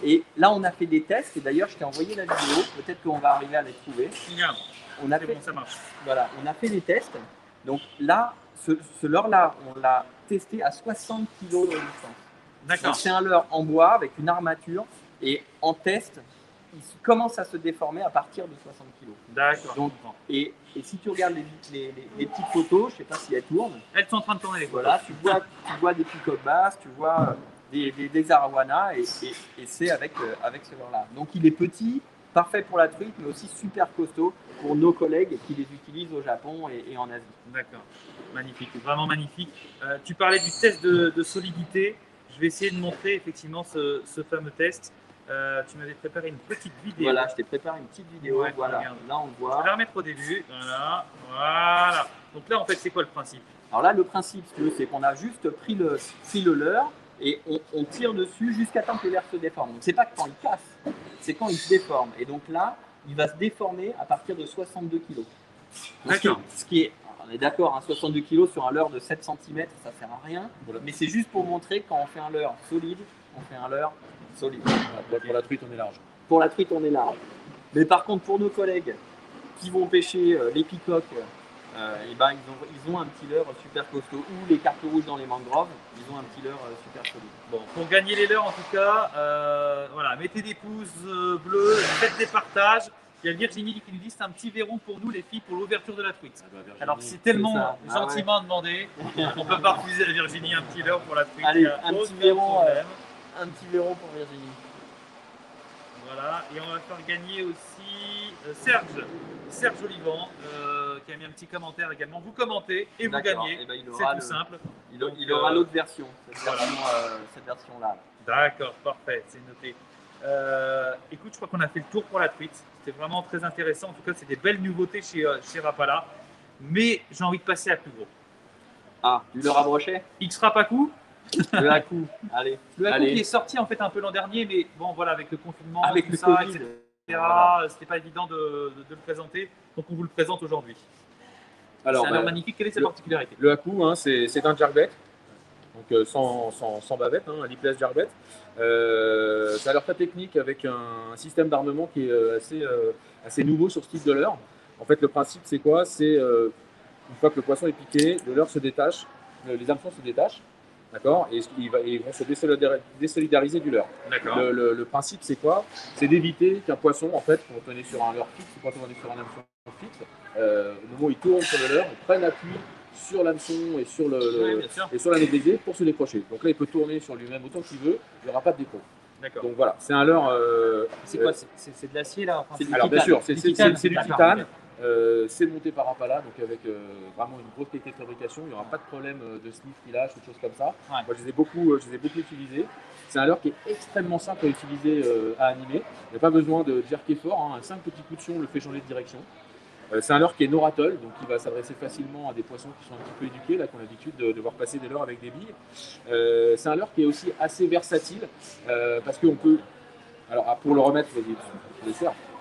Et là, on a fait des tests, et d'ailleurs, je t'ai envoyé la vidéo, peut-être qu'on va arriver à les trouver. Regarde, On a c'est fait, bon, ça marche. voilà, on a fait des tests. Donc là, ce leurre-là, on l'a testé à 60 kg de distance. D'accord. Donc c'est un leurre en bois avec une armature, et en test, il commence à se déformer à partir de 60 kg. D'accord. Donc, et si tu regardes les petites photos, je ne sais pas si elles tournent, Elles sont en train de tourner les photos. voilà, tu vois des peacock bass, tu vois des arowanas, et c'est avec ce leurre-là. Donc il est petit, parfait pour la truite, mais aussi super costaud pour nos collègues qui les utilisent au Japon et en Asie. D'accord. Magnifique, vraiment magnifique. Tu parlais du test de solidité. Je vais essayer de montrer effectivement ce fameux test. Tu m'avais préparé une petite vidéo. Voilà, je t'ai préparé une petite vidéo. Ouais, voilà, regarde. là on le Je vais voit. la remettre au début. Voilà. Donc là, en fait, c'est quoi le principe? Alors là, le principe, si tu veux, c'est qu'on a juste pris le leurre et on tire dessus jusqu'à temps que le leurre se déforme. Donc c'est pas quand il casse, c'est quand il se déforme. Et donc là, il va se déformer à partir de 62 kg. D'accord. Ce qui est, on est d'accord, hein, 62 kg sur un leurre de 7 cm, ça sert à rien. Voilà. Mais c'est juste pour montrer que quand on fait un leurre solide, on fait un leurre solide. Voilà, pour la truite, on est large. Pour la truite, on est large. Mais par contre, pour nos collègues qui vont pêcher les peacocks, et ben, ils ont un petit leurre super costaud. Ou les carpes rouges dans les mangroves, ils ont un petit leurre super solide. Bon, pour gagner les leurres, en tout cas, voilà, mettez des pouces bleus, faites des partages. Il y a Virginie qui nous dit c'est un petit verrou pour nous, les filles, pour l'ouverture de la truite. Alors, c'est tellement c'est ça. gentiment demandé. On peut pas refuser à Virginie un petit leurre pour la truite. Allez, Il y a un petit aucun verrou, problème. Un petit verrou pour Virginie. Voilà, et on va faire gagner aussi Serge Olivant, qui a mis un petit commentaire également. Vous commentez et vous D'accord. gagnez. Eh ben, il C'est aura tout simple. il aura l'autre version, cette version-là. D'accord, parfait, c'est noté. Écoute, je crois qu'on a fait le tour pour la truite. C'était vraiment très intéressant. En tout cas, c'est des belles nouveautés chez Rapala. Mais j'ai envie de passer à plus gros. Ah, du leurre à brochet. X-Rapaku, Le haku. Allez. le haku Allez. qui est sorti en fait un peu l'an dernier, mais bon voilà, avec le confinement, Avec tout le ça, Covid. etc. Voilà. C'était pas évident de le présenter, donc on vous le présente aujourd'hui. Alors, C'est un leurre magnifique. Quelle est sa particularité? le haku, hein, c'est un jerkbait, donc sans bavette, hein, un lipless jerkbait. Ça a l'air très technique avec un système d'armement qui est assez nouveau sur ce type de leurre. En fait, le principe, c'est quoi? C'est une fois que le poisson est piqué, le leurre se détache, les hameçons se détachent, d'accord, et ils vont se désolidariser du leurre. D'accord. Le principe, c'est quoi? C'est d'éviter qu'un poisson, en fait, quand on est sur un leurre fixe, quand on est sur un hameçon fixe, au moment où il tourne sur le leurre, il prenne appui sur l'hameçon et sur Oui, bien sûr. et sur la négligée pour se décrocher. Donc là, il peut tourner sur lui-même autant qu'il veut, il n'y aura pas de décroche. D'accord. Donc voilà, c'est un leurre. C'est quoi? C'est de l'acier là? Enfin, C'est du Alors bien titane. sûr, c'est Du du titane. titane. C'est monté par Rapala, donc avec vraiment une grosse qualité de fabrication. Il n'y aura pas de problème de slip, filage ou de choses comme ça. Ouais. Moi, je les ai beaucoup utilisés. C'est un leurre qui est extrêmement simple à utiliser, à animer. Il n'y a pas besoin de jerker fort. Hein. Un simple petit coup de fion le fait changer de direction. C'est un leurre qui est no rattle, donc qui va s'adresser facilement à des poissons qui sont un petit peu éduqués, là, qui ont l'habitude de voir passer des leurres avec des billes. C'est un leurre qui est aussi assez versatile, parce qu'on peut. Alors, pour le remettre,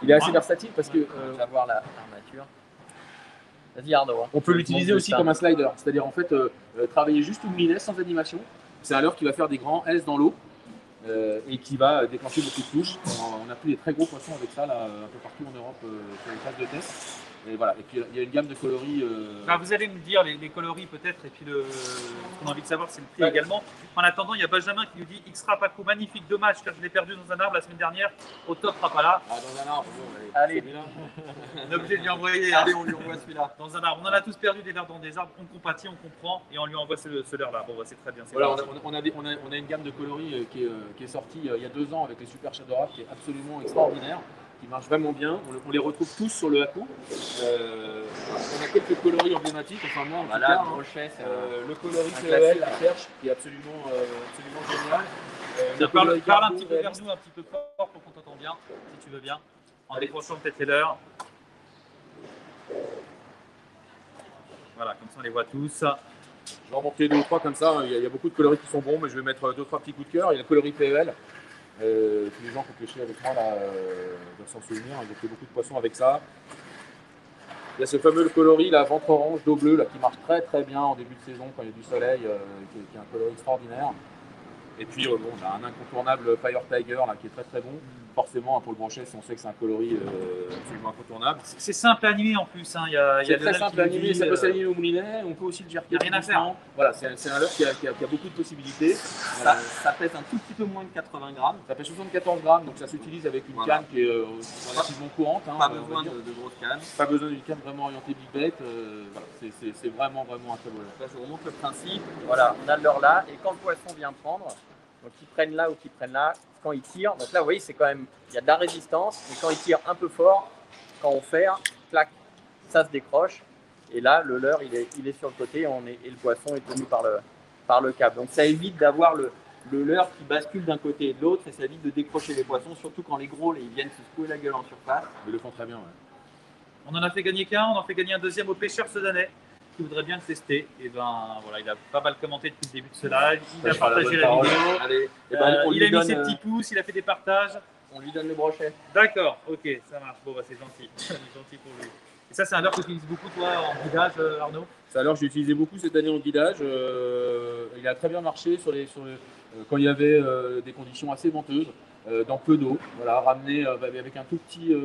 Il est assez versatile parce que On va voir l'armature. Vas-y Arnaud. on peut l'utiliser aussi comme un slider, c'est-à-dire en fait travailler juste au moulinet sans animation. C'est un leurre qui va faire des grands S dans l'eau et qui va déclencher beaucoup de touches. On a pris des très gros poissons avec ça là, un peu partout en Europe sur les phases de test. Et voilà. Et puis il y a une gamme de coloris. Alors, vous allez me dire les coloris peut-être, et puis ce qu'on a envie de savoir, c'est le prix également. En attendant, il y a Benjamin qui nous dit X-Rap à coup magnifique, dommage car je l'ai perdu dans un arbre la semaine dernière au top Rapala. Ah, dans un arbre, bon, Allez. On est obligé de lui envoyer. Allez, on lui envoie celui-là. Dans un arbre. On en a tous perdu des leurres dans des arbres, on compatit, on comprend et on lui envoie ce leurre-là. Bon, bah, c'est très bien. Voilà, on a une gamme de coloris qui est sortie il y a 2 ans avec les Super Shadow Rap qui est absolument extraordinaire, qui marche vraiment bien. On les retrouve tous sur le Haku. On a quelques coloris emblématiques, enfin moi en Voilà, tout cas, le brochet, c'est le coloris un CEL, classique. la perche, qui est absolument génial. Le Parle coloris un carbo, petit peu vers nous, un petit peu fort pour qu'on t'entende bien, si tu veux bien. En décrochant peut-être les leurs. Voilà, comme ça on les voit tous. Je vais en monter 2 ou 3 comme ça. Il y a beaucoup de coloris qui sont bons, mais je vais mettre 2 ou 3 petits coups de cœur. Il y a le coloris PEL. Tous les gens qui ont pêché avec moi là, doivent s'en souvenir. Ils ont fait beaucoup de poissons avec ça. Il y a ce fameux coloris, la ventre orange, dos bleu, là, qui marche très très bien en début de saison quand il y a du soleil, qui est un coloris extraordinaire. Et puis bon, on a un incontournable Fire Tiger là, qui est très très bon. Forcément, pour le brochet, on sait que c'est un coloris absolument incontournable. C'est simple à animer en plus. Hein. Il y a C'est très Lionel simple qui à nous animer, dit, ça peut s'aligner au moulinet, on peut aussi le jerker. y a rien à faire. doucement. Voilà, c'est un leurre qui a beaucoup de possibilités. Ça pèse un tout petit peu moins de 80 grammes. Ça fait 74 grammes, donc ça s'utilise avec une Voilà. canne qui est relativement courante. Hein, Pas on va besoin dire. de grosses cannes. Pas besoin d'une canne vraiment orientée big bait. Voilà, c'est vraiment un très beau leurre. Là, je vous remonte le principe. Voilà, on a le leurre là, et quand le poisson vient prendre, donc ils prennent là ou qu'ils prennent là, quand ils tirent, donc là, vous voyez, c'est quand même, il y a de la résistance, mais quand ils tirent un peu fort, quand on ferre, clac, ça se décroche, et là, le leurre, il est sur le côté, et le poisson est tenu par le câble. Donc ça évite d'avoir le leurre qui bascule d'un côté et de l'autre, et ça évite de décrocher les poissons, surtout quand les gros, là, ils viennent se secouer la gueule en surface. Ils le font très bien. Ouais. On en a fait gagner qu'un, on en fait gagner un deuxième au pêcheur sedanais qui voudrait bien le tester. Et ben voilà, il a pas mal commenté depuis le début de ce live, il a partagé la vidéo, Allez, il a mis ses petits pouces, il a fait des partages. On lui donne le brochet. D'accord, ok, ça marche. Bon, bah, c'est gentil. C'est gentil pour lui. Et ça, c'est un leurre que tu utilises beaucoup, toi, en guidage, Arnaud? C'est un leurre que j'ai utilisé beaucoup cette année en guidage. Il a très bien marché quand il y avait des conditions assez venteuses, dans peu d'eau. Voilà, ramené avec un tout petit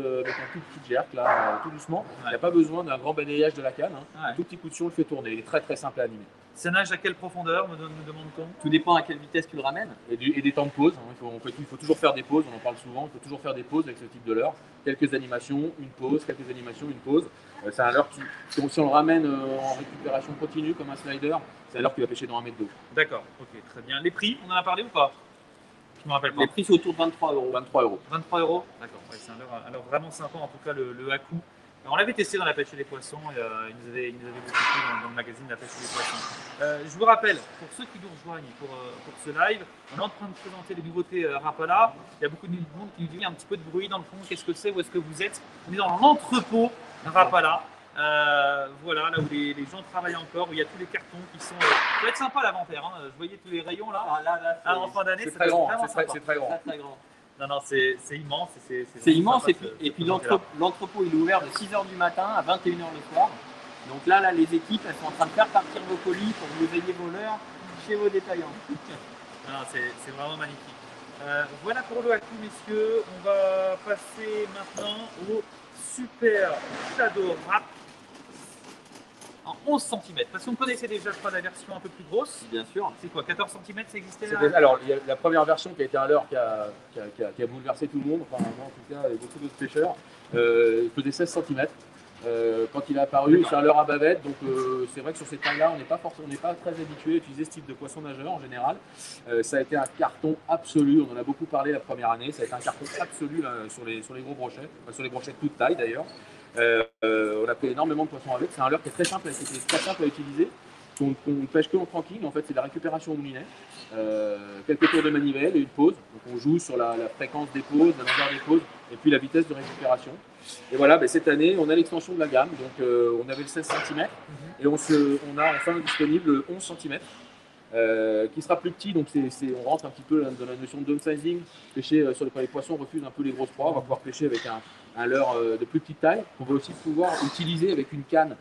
jerk, là, tout doucement. Il n'y a pas besoin d'un grand balayage de la canne. Hein. Ouais. Un tout petit coup de sion, on le fait tourner. Il est très très simple à animer. Ça nage à quelle profondeur, nous demande-t-on? Tout dépend à quelle vitesse tu le ramènes. Et des temps de pause. Hein. Il faut toujours faire des pauses, on en parle souvent. Il faut toujours faire des pauses avec ce type de leurre. Quelques animations, une pause, quelques animations, une pause. C'est un leurre si on le ramène en récupération continue comme un slider, c'est un leurre qui va pêcher dans 1 mètre d'eau. D'accord, ok, très bien. Les prix, on en a parlé ou pas? Je me rappelle pas. Les prix sont autour de 23 €. 23 €. 23 €. D'accord, ouais, c'est un leurre vraiment sympa, en tout cas le Haku. On l'avait testé dans la pêche et les poissons, et il nous avait beaucoup plu dans le magazine La pêche et les poissons. Je vous rappelle, pour ceux qui nous rejoignent pour ce live, on est en train de présenter les nouveautés Rapala. Il y a beaucoup de monde qui nous dit il y a un petit peu de bruit dans le fond, qu'est-ce que c'est, où est-ce que vous êtes? On est dans l'entrepôt Rapala. Voilà, là où les gens travaillent encore, où il y a tous les cartons qui sont. Ça va être sympa l'inventaire, hein. Je voyais tous les rayons là. En fin d'année, C'est ça très va être grand, vraiment c'est très sympa. grand. Très grand. Non, c'est immense. C'est immense, sympa, et puis ce l'entrepôt il est ouvert de 6h du matin à 21h le soir. Donc là, les équipes elles sont en train de faire partir vos colis pour que vous ayez vos leurres chez vos détaillants. Non, c'est vraiment magnifique. Voilà pour le Haku, messieurs. On va passer maintenant au Super Shadow Rap en 11 cm. Parce qu'on connaissait déjà, je crois, la version un peu plus grosse. Bien sûr. C'est quoi, 14 cm, ça existait Alors, il y a la première version qui a été un leurre qui a bouleversé tout le monde, enfin moi en tout cas et beaucoup d'autres pêcheurs. Il faisait 16 cm. Quand il est apparu, c'est un leurre à bavette, donc c'est vrai que sur ces tailles-là, on n'est pas très habitué à utiliser ce type de poisson nageur en général. Ça a été un carton absolu, on en a beaucoup parlé la première année, ça a été un carton absolu là, sur les gros brochets, enfin, sur les brochets de toute taille d'ailleurs. On a pris énormément de poissons avec, c'est un leurre qui est très simple à utiliser, qu'on ne pêche que en tranquille, en fait c'est de la récupération au moulinet. Quelques tours de manivelle et une pause, donc on joue sur la fréquence des pauses, la longueur des pauses et puis la vitesse de récupération. Et voilà, cette année on a l'extension de la gamme, donc on avait le 16 cm et on a enfin disponible le 11 cm qui sera plus petit, donc on rentre un petit peu dans la notion de downsizing, pêcher quand les poissons refusent un peu les grosses proies, on va pouvoir pêcher avec un leurre de plus petite taille qu'on va aussi pouvoir utiliser avec une canne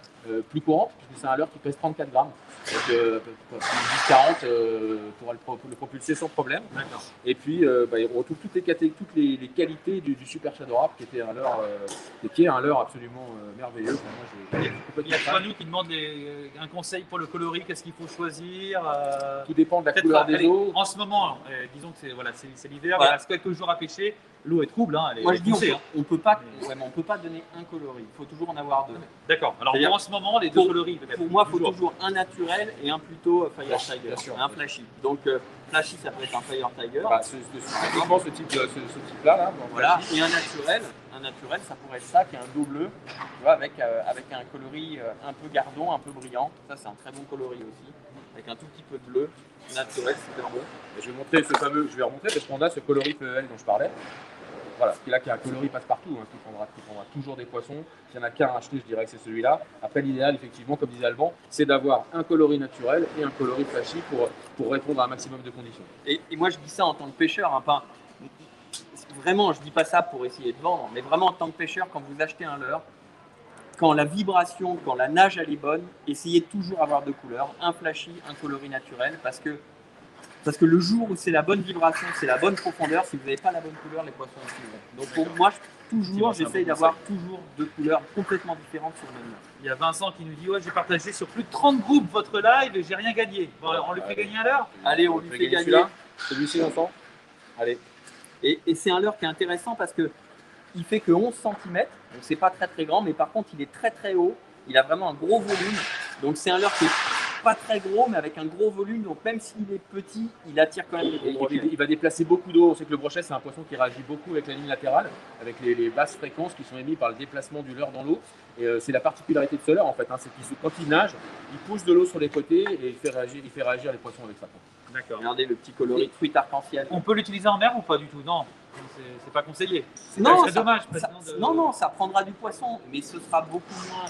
plus courante, puisque c'est un leurre qui pèse 34 grammes. Donc, 10-40 pourra le propulser sans problème. Et puis, on retrouve toutes les qualités du Super Shadow Rap, qui est un leurre absolument merveilleux. Enfin, moi, il y a pas nous qui demandent un conseil pour le coloris, qu'est-ce qu'il faut choisir tout dépend de la couleur des eaux. En ce moment, disons que c'est l'hiver, il reste quelques jours à pêcher, l'eau est trouble. Hein, moi je dis on peut pas donner un coloris, il faut toujours en avoir deux. D'accord, alors en ce moment, les deux coloris. Pour moi, il faut toujours un naturel et un plutôt Fire Tiger, un flashy. Donc flashy, ça peut être un Fire Tiger. Typiquement ce type-là. Là, voilà, et un naturel, ça pourrait être ça, qui est un dos bleu, tu vois, avec un coloris un peu gardon, un peu brillant. Ça, c'est un très bon coloris aussi, avec un tout petit peu de bleu. Naturel, super bon. Et je vais remontrer parce qu'on a ce coloris PEL dont je parlais. Voilà, qui est un coloris passe-partout, hein, qui prendra toujours des poissons. S'il n'y en a qu'un à acheter, je dirais que c'est celui-là. Après, l'idéal, effectivement, comme disait Alban, c'est d'avoir un coloris naturel et un coloris flashy pour répondre à un maximum de conditions. Et moi, je dis ça en tant que pêcheur, hein, pas vraiment, je dis pas ça pour essayer de vendre, mais vraiment en tant que pêcheur, quand vous achetez un leurre, quand la vibration, quand la nage elle est bonne, essayez de toujours avoir deux couleurs, un flashy, un coloris naturel, parce que le jour où c'est la bonne vibration, c'est la bonne profondeur, si vous n'avez pas la bonne couleur, les poissons ne suivent. Donc pour moi, j'essaye d'avoir toujours deux couleurs complètement différentes sur le même leurre. Il y a Vincent qui nous dit j'ai partagé sur plus de 30 groupes votre live et j'ai rien gagné. Bon, on lui fait gagner un leurre. Allez, on lui fait gagner. Celui-ci, Vincent. Allez. Et c'est un leurre qui est intéressant parce que il fait que 11 cm, donc c'est pas très très grand, mais par contre il est très très haut, il a vraiment un gros volume. Donc c'est un leurre qui est pas très gros, mais avec un gros volume, donc même s'il est petit, il attire quand même les il va déplacer beaucoup d'eau. On sait que le brochet, c'est un poisson qui réagit beaucoup avec la ligne latérale, avec les basses fréquences qui sont émises par le déplacement du leurre dans l'eau. Et c'est la particularité de ce leurre, en fait, hein, c'est qu'il quand il nage, il pousse de l'eau sur les côtés et il fait réagir les poissons avec ça. D'accord. Regardez le petit coloris de fruit arc-en-ciel. On peut l'utiliser en mer ou pas du tout? Non, c'est pas conseillé. C'est dommage. Non, ça prendra du poisson, mais ce sera beaucoup moins.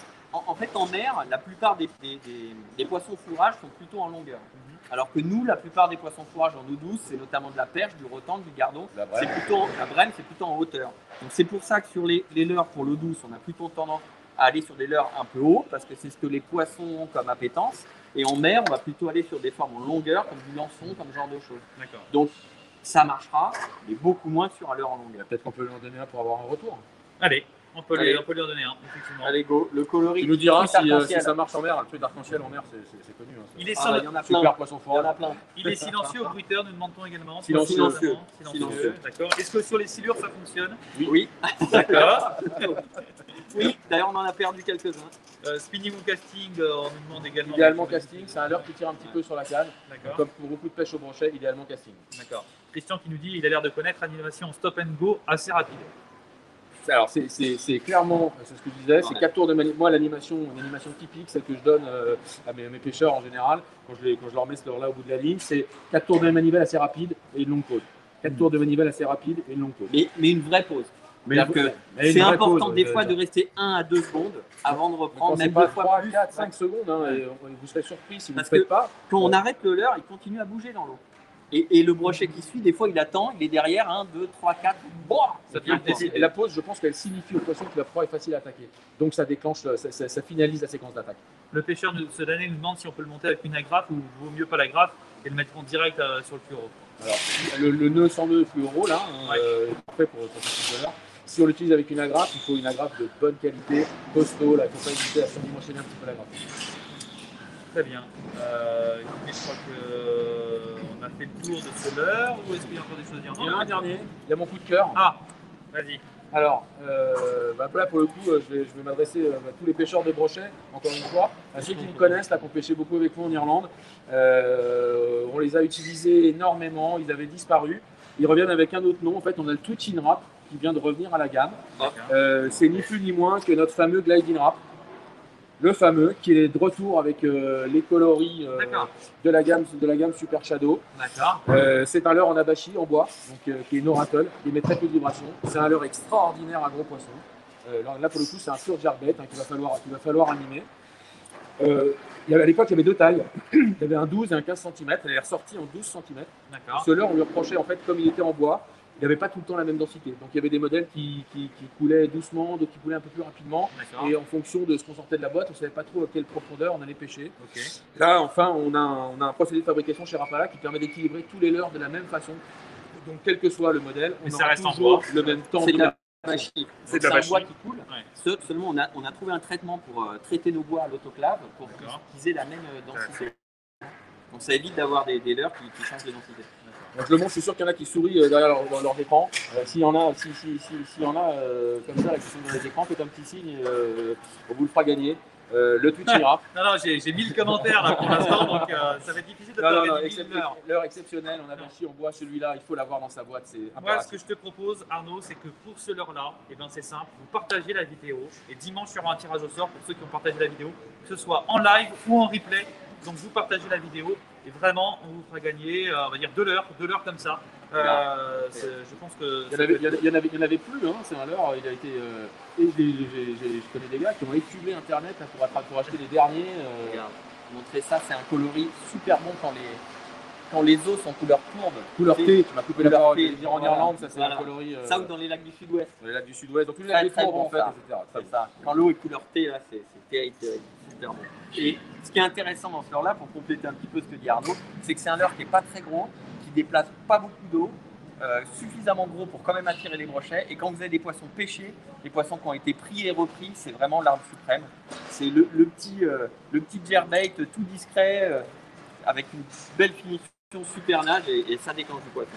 En fait, en mer, la plupart des poissons fourrage sont plutôt en longueur. Alors que nous, la plupart des poissons fourrage en eau douce, c'est notamment de la perche, du rotan, du gardon. La brème, c'est plutôt en hauteur. Donc c'est pour ça que sur les leurres pour l'eau douce, on a plutôt tendance à aller sur des leurres un peu hauts, parce que c'est ce que les poissons ont comme appétence. Et en mer, on va plutôt aller sur des formes en longueur, comme du lançon, comme ce genre de choses. D'accord. Donc ça marchera, mais beaucoup moins sur un leurre en longueur. Peut-être qu'on peut lui en donner un pour avoir un retour. Allez. On peut lui en donner un, effectivement. Allez, go. Le coloris. Tu nous diras si ça marche en mer. Le truc d'arc-en-ciel en mer, c'est connu. Hein, il est il y en a plein. Super poisson fourrage. Il y en a plein. Il est silencieux au bruiteur, nous demandons également. Silencieux. D'accord. Est-ce que sur les silures, ça fonctionne? Oui. D'accord. Oui, d'ailleurs, on en a perdu quelques-uns. Spinning ou casting, on nous demande également. Idéalement casting, c'est un leurre qui tire un petit peu sur la canne. Comme pour beaucoup de pêche au brochet, idéalement casting. D'accord. Christian qui nous dit il a l'air de connaître animation stop and go assez rapide. Alors c'est clairement, c'est ce que je disais, c'est 4 tours de manivelle. Moi, l'animation typique, celle que je donne à mes pêcheurs en général, quand je leur mets ce leurre là au bout de la ligne, c'est 4 tours de manivelle assez rapide et une longue pause. 4 tours de manivelle assez rapide et une longue pause. Mais une vraie pause. C'est important des fois de rester 1 à 2 secondes avant de reprendre, même 2 fois 3, plus. 4, 5 secondes, hein, et vous serez surpris si vous ne le faites pas. Quand on arrête le leurre, il continue à bouger dans l'eau. Et le brochet qui suit, des fois il attend, il est derrière, 1, 2, 3, 4, ça devient et la pause, je pense qu'elle signifie au poisson que la proie est facile à attaquer. Donc ça déclenche, ça finalise la séquence d'attaque. Le pêcheur de cette année nous demande si on peut le monter avec une agrafe ou vaut mieux pas l'agrafe et le mettre en direct sur le fluoro. Alors, le nœud sans nœud fluoro, là, est parfait pour ce type de leurre. Si on l'utilise avec une agrafe, il faut une agrafe de bonne qualité, costaud, là, il ne faut pas hésiter à surdimensionner un petit peu l'agrafe. Très bien. Écoutez, je crois qu'on a fait le tour de ce leurre, ou est-ce qu'il y a encore des choses à dire? Il y en a un dernier, il y a mon coup de cœur. Ah, vas-y. Alors, là pour le coup, je vais m'adresser à tous les pêcheurs de brochets, encore une fois, à ceux qui me connaissent, là, qui ont pêché beaucoup avec nous en Irlande. On les a utilisés énormément, ils avaient disparu. Ils reviennent avec un autre nom. En fait, on a le Twitch in Wrap qui vient de revenir à la gamme. C'est ni plus ni moins que notre fameux Glide in Wrap. Le fameux qui est de retour avec les coloris de la gamme Super Shadow. C'est un leurre en abachi en bois, donc, qui est no rattle, qui émet très peu de vibration. C'est un leurre extraordinaire à gros poissons. Là pour le coup c'est un pur jarbet qu'il va falloir animer. À l'époque il y avait deux tailles. Il y avait un 12 et un 15 cm. Elle est ressortie en 12 cm. Ce leurre on lui reprochait en fait comme il était en bois. il n'avait pas tout le temps la même densité. Donc il y avait des modèles qui coulaient doucement, d'autres qui coulaient un peu plus rapidement. Et en fonction de ce qu'on sortait de la boîte, on ne savait pas trop à quelle profondeur on allait pêcher. Là, enfin, on a un procédé de fabrication chez Rapala qui permet d'équilibrer tous les leurres de la même façon. Donc quel que soit le modèle, on aura toujours le même temps. C'est de la machine. C'est de la un bois qui coule. Ouais. Seulement, on a trouvé un traitement pour traiter nos bois à l'autoclave pour qu'ils aient la même densité. Donc ça évite d'avoir des leurres qui changent de densité. Donc je le montre, je suis sûr qu'il y en a qui sourient derrière leur écran. S'il y en a, comme ça là, qui sont dans les écrans, faites un petit signe, on vous le fera gagner. Le Twitch ira. Non, j'ai 1000 commentaires là pour l'instant, donc ça va être difficile de faire l'heure exceptionnelle, on a réussi, on voit celui-là, il faut l'avoir dans sa boîte, c'est impératif. Moi, ce que je te propose, Arnaud, c'est que pour ce leurre-là, c'est simple, vous partagez la vidéo et dimanche, il y aura un tirage au sort pour ceux qui ont partagé la vidéo, que ce soit en live ou en replay. Donc vous partagez la vidéo et vraiment on vous fera gagner, on va dire 2 leurres comme ça. Je pense que il y en avait plus, hein. C'est un leurre, il a été je connais des gars qui ont écumé internet là, pour acheter les derniers. Montrer ça, c'est un coloris super bon quand les os sont couleur tourbe. Couleur thé, tu m'as coupé la parole. Dire en Irlande, ça c'est un coloris. Ça ou dans les lacs du sud-ouest. Dans les lacs du sud-ouest, donc tous les lacs très tourbes bon, en fait, etc. C'est ça. Quand l'eau est couleur thé, là, c'est terrible, super bon. Et ce qui est intéressant dans ce leurre-là, pour compléter un petit peu ce que dit Arnaud, c'est que c'est un leurre qui n'est pas très gros, qui déplace pas beaucoup d'eau, suffisamment gros pour quand même attirer les brochets. Et quand vous avez des poissons pêchés, des poissons qui ont été pris et repris, c'est vraiment l'arme suprême. C'est le petit jerkbait tout discret, avec une belle finition, super nage, et ça déclenche du poisson.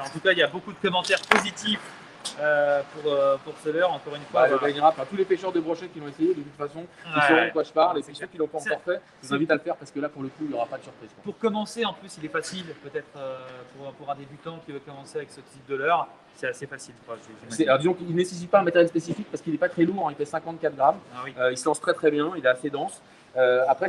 En tout cas, il y a beaucoup de commentaires positifs pour ce leurre, encore une fois. Le gagnera par tous les pêcheurs de brochets qui l'ont essayé, de toute façon, ils sauront de quoi je parle. Et puis ceux qui ne l'ont pas encore fait, je vous invite à le faire parce que là, pour le coup, il n'y aura pas de surprise. Pour commencer, en plus, il est facile, peut-être pour un débutant qui veut commencer avec ce type de leurre, c'est assez facile. Alors disons qu'il ne nécessite pas un matériel spécifique parce qu'il n'est pas très lourd, hein, il fait 54 grammes. Il se lance très bien, il est assez dense. Après,